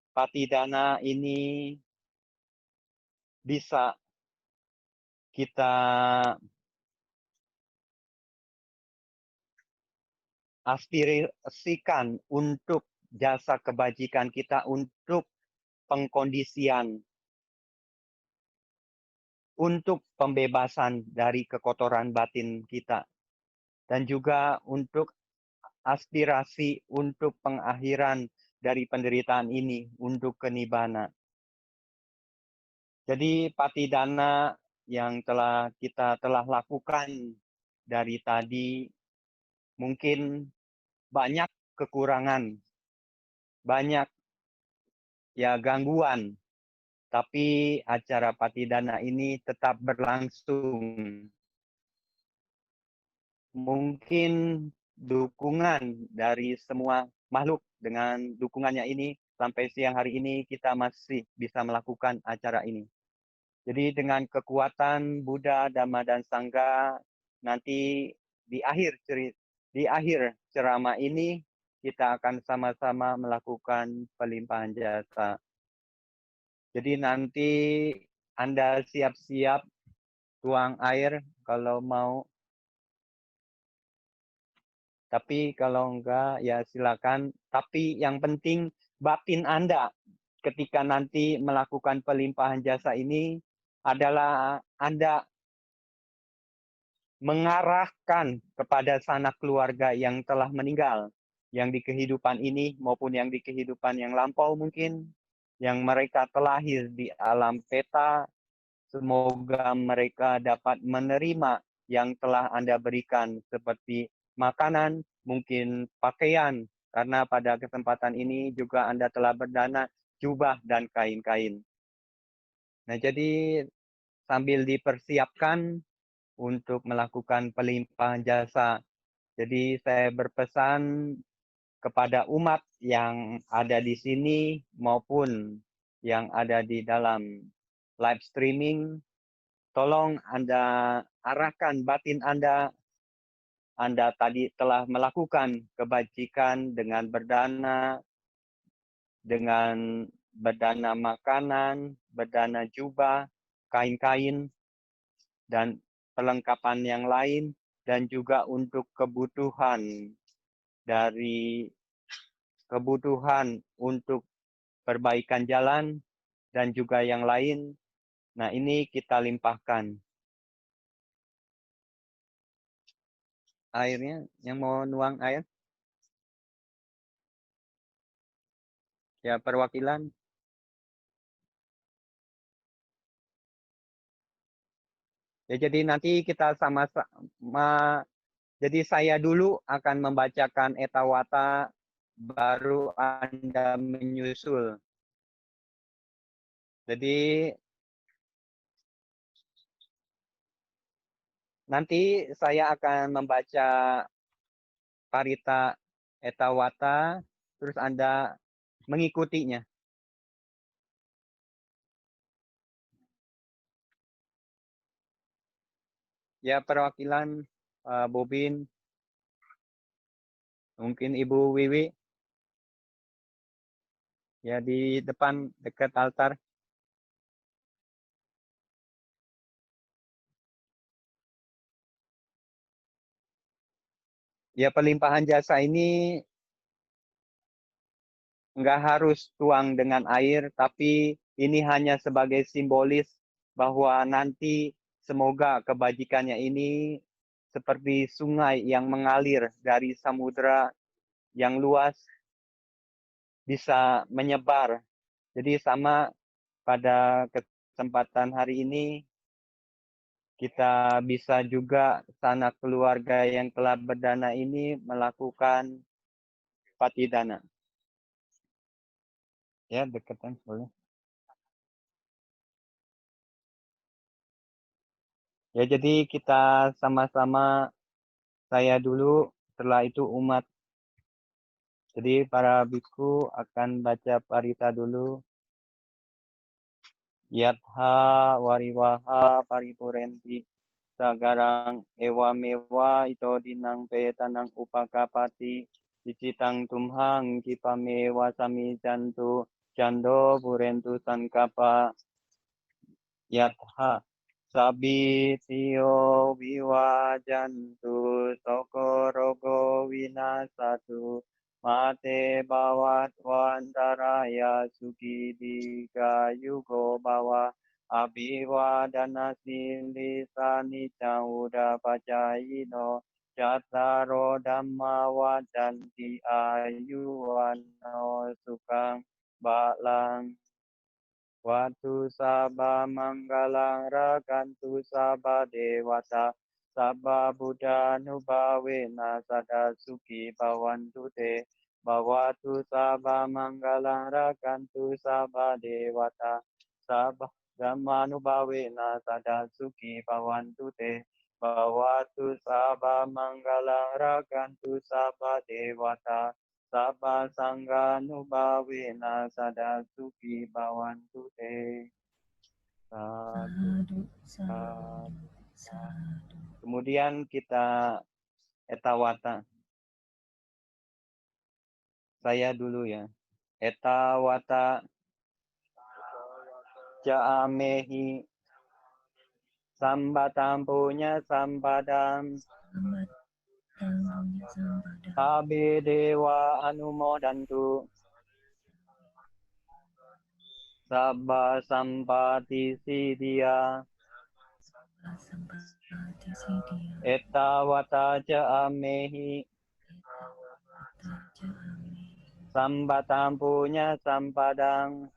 patidana ini bisa kita aspirasikan untuk jasa kebajikan kita, untuk pengkondisian, untuk pembebasan dari kekotoran batin kita, dan juga untuk aspirasi untuk pengakhiran dari penderitaan ini, untuk kenibbana. Jadi patidana yang kita telah lakukan dari tadi mungkin banyak kekurangan, banyak ya gangguan, tapi acara patidana ini tetap berlangsung. Mungkin dukungan dari semua makhluk, dengan dukungannya ini sampai siang hari ini kita masih bisa melakukan acara ini. Jadi dengan kekuatan Buddha, Dhamma, dan Sangha, nanti di akhir ceramah ini kita akan sama-sama melakukan pelimpahan jasa. Jadi nanti Anda siap-siap tuang air kalau mau. Tapi kalau enggak ya silakan. Tapi yang penting batin Anda ketika nanti melakukan pelimpahan jasa ini adalah Anda mengarahkan kepada sanak keluarga yang telah meninggal, yang di kehidupan ini maupun yang di kehidupan yang lampau mungkin, yang mereka terlahir di alam peta. Semoga mereka dapat menerima yang telah Anda berikan seperti makanan, mungkin pakaian, karena pada kesempatan ini juga Anda telah berdana jubah dan kain-kain. Nah, jadi sambil dipersiapkan untuk melakukan pelimpahan jasa. Jadi saya berpesan kepada umat yang ada di sini maupun yang ada di dalam live streaming, tolong Anda arahkan batin Anda. Anda tadi telah melakukan kebajikan dengan berdana makanan, berdana jubah, kain-kain, dan perlengkapan yang lain, dan juga untuk kebutuhan untuk perbaikan jalan dan juga yang lain. Nah, ini kita limpahkan. Airnya, yang mau nuang air? Ya, perwakilan. Ya, jadi nanti kita sama-sama. Jadi saya dulu akan membacakan etawata, baru Anda menyusul. Jadi nanti saya akan membaca parita etawata, terus Anda mengikutinya. Ya, perwakilan Bobin, mungkin Ibu Wiwi, ya di depan dekat altar. Ya, pelimpahan jasa ini nggak harus tuang dengan air, tapi ini hanya sebagai simbolis bahwa nanti semoga kebajikannya ini seperti sungai yang mengalir dari samudera yang luas bisa menyebar. Jadi sama pada kesempatan hari ini kita bisa juga sanak keluarga yang telah berdana ini melakukan patidana. Ya, deketan boleh. Ya, jadi kita sama-sama, saya dulu, setelah itu umat. Jadi para biku akan baca parita dulu. Yatha wariwaha paripurenti sagarang ewa mewa ito dinang petanang upakapati dicitang tumhang kipamewa sami jantu jando purentu sankapa yatha sabi tiyo wiwajantu toko rogo winasatu mate bawat wantaraya suki diga yugo bawa abiwadana silisani cauda pacayino Cattaro dhamma wajanti ayuwano sukang balang Watu sabba manggalang rakantu sabba dewata sabba buddha nubawena sada suki bawantu te bawatu sabba manggalang rakantu sabba dewata sabba dhamma nubawena sada suki bawantu te bawatu sabba manggalang rakantu sabba dewata Sabba sangga nubawena sada suki bawantu te. Sadu, Sadu, sadu, sadu. Kemudian kita etawata. Saya dulu ya. Etawata jaamehi sambatam punya sampadam Abe dewa anumodantu Sabba sampati siddhya Etawata jaamehi Sambatam punya sampadang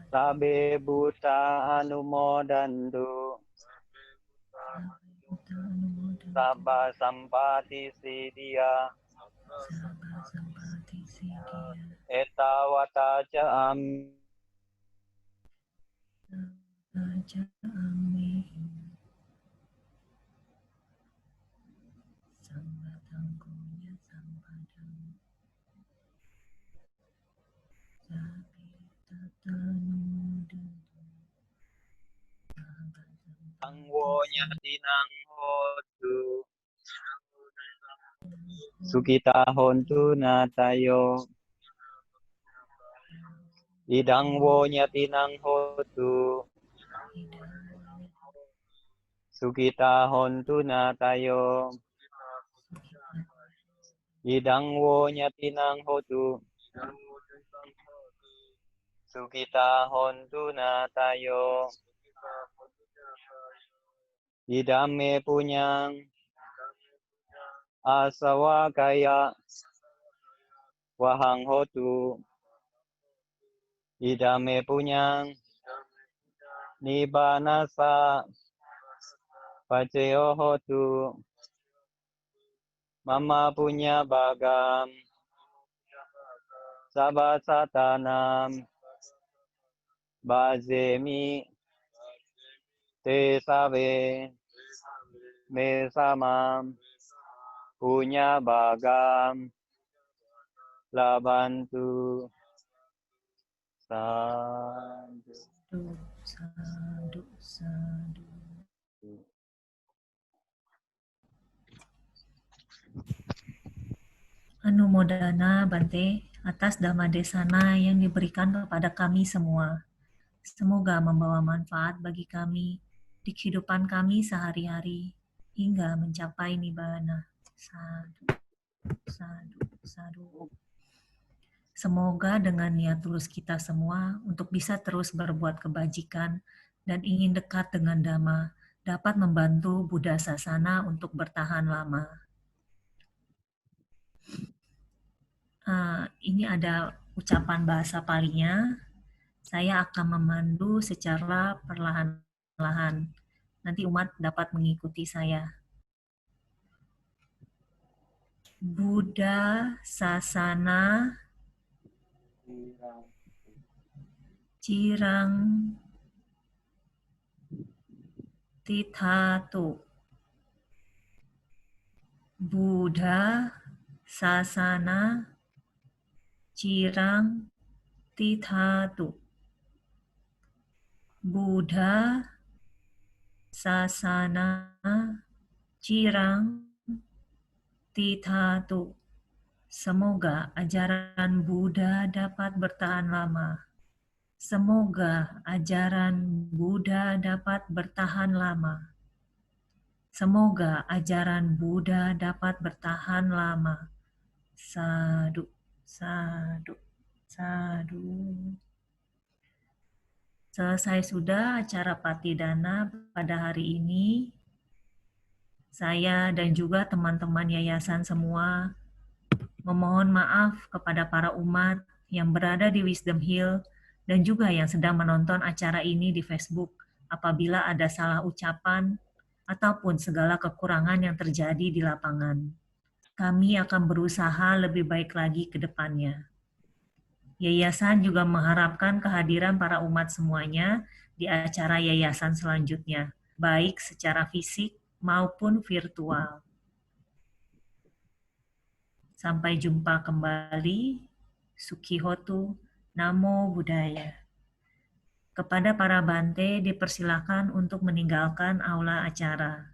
Sabe buta anumodantu Sabba sampati siddhya Etawata jaam Angwonya tinang hotu Sukita hontu natayo Idang wonya tinang hotu Sukita hontu natayo Idang wonya tinang hotu Sukita hontu natayo Idame punyang asawa kaya wahang hotu Idame punyang nibanasa paceo hotu Mama punya bagam sabasatanam bazemi te sabe mesamam punya bagam labantu sadu Sadu, sadu. Anumodana Bante atas dhamma desana yang diberikan kepada kami semua. Semoga membawa manfaat bagi kami di kehidupan kami sehari-hari hingga mencapai nibbana. Sadu, sadu, sadu. Semoga dengan niat tulus kita semua untuk bisa terus berbuat kebajikan dan ingin dekat dengan Dhamma dapat membantu Buddha Sasana untuk bertahan lama. Ini ada ucapan bahasa Palinya. Saya akan memandu secara perlahan-lahan. Nanti umat dapat mengikuti saya. Buddha Sasana Cirang Tithatu. Buddha Sasana Cirang Tithatu. Buddha Sasana Cirang Tithatu. Semoga ajaran Buddha dapat bertahan lama. Semoga ajaran Buddha dapat bertahan lama. Semoga ajaran Buddha dapat bertahan lama. Sadu, sadu, sadu. Selesai sudah acara Patidana pada hari ini. Saya dan juga teman-teman yayasan semua memohon maaf kepada para umat yang berada di Wisdom Hill dan juga yang sedang menonton acara ini di Facebook apabila ada salah ucapan ataupun segala kekurangan yang terjadi di lapangan. Kami akan berusaha lebih baik lagi ke depannya. Yayasan juga mengharapkan kehadiran para umat semuanya di acara yayasan selanjutnya, baik secara fisik maupun virtual. Sampai jumpa kembali. Sukihotu, Namo Buddhaya. Kepada para Bante dipersilakan untuk meninggalkan aula acara.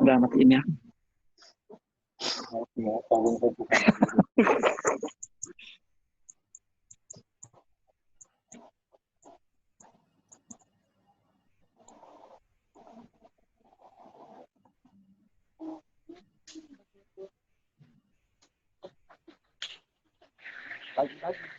Udah matiin ya. Lagi.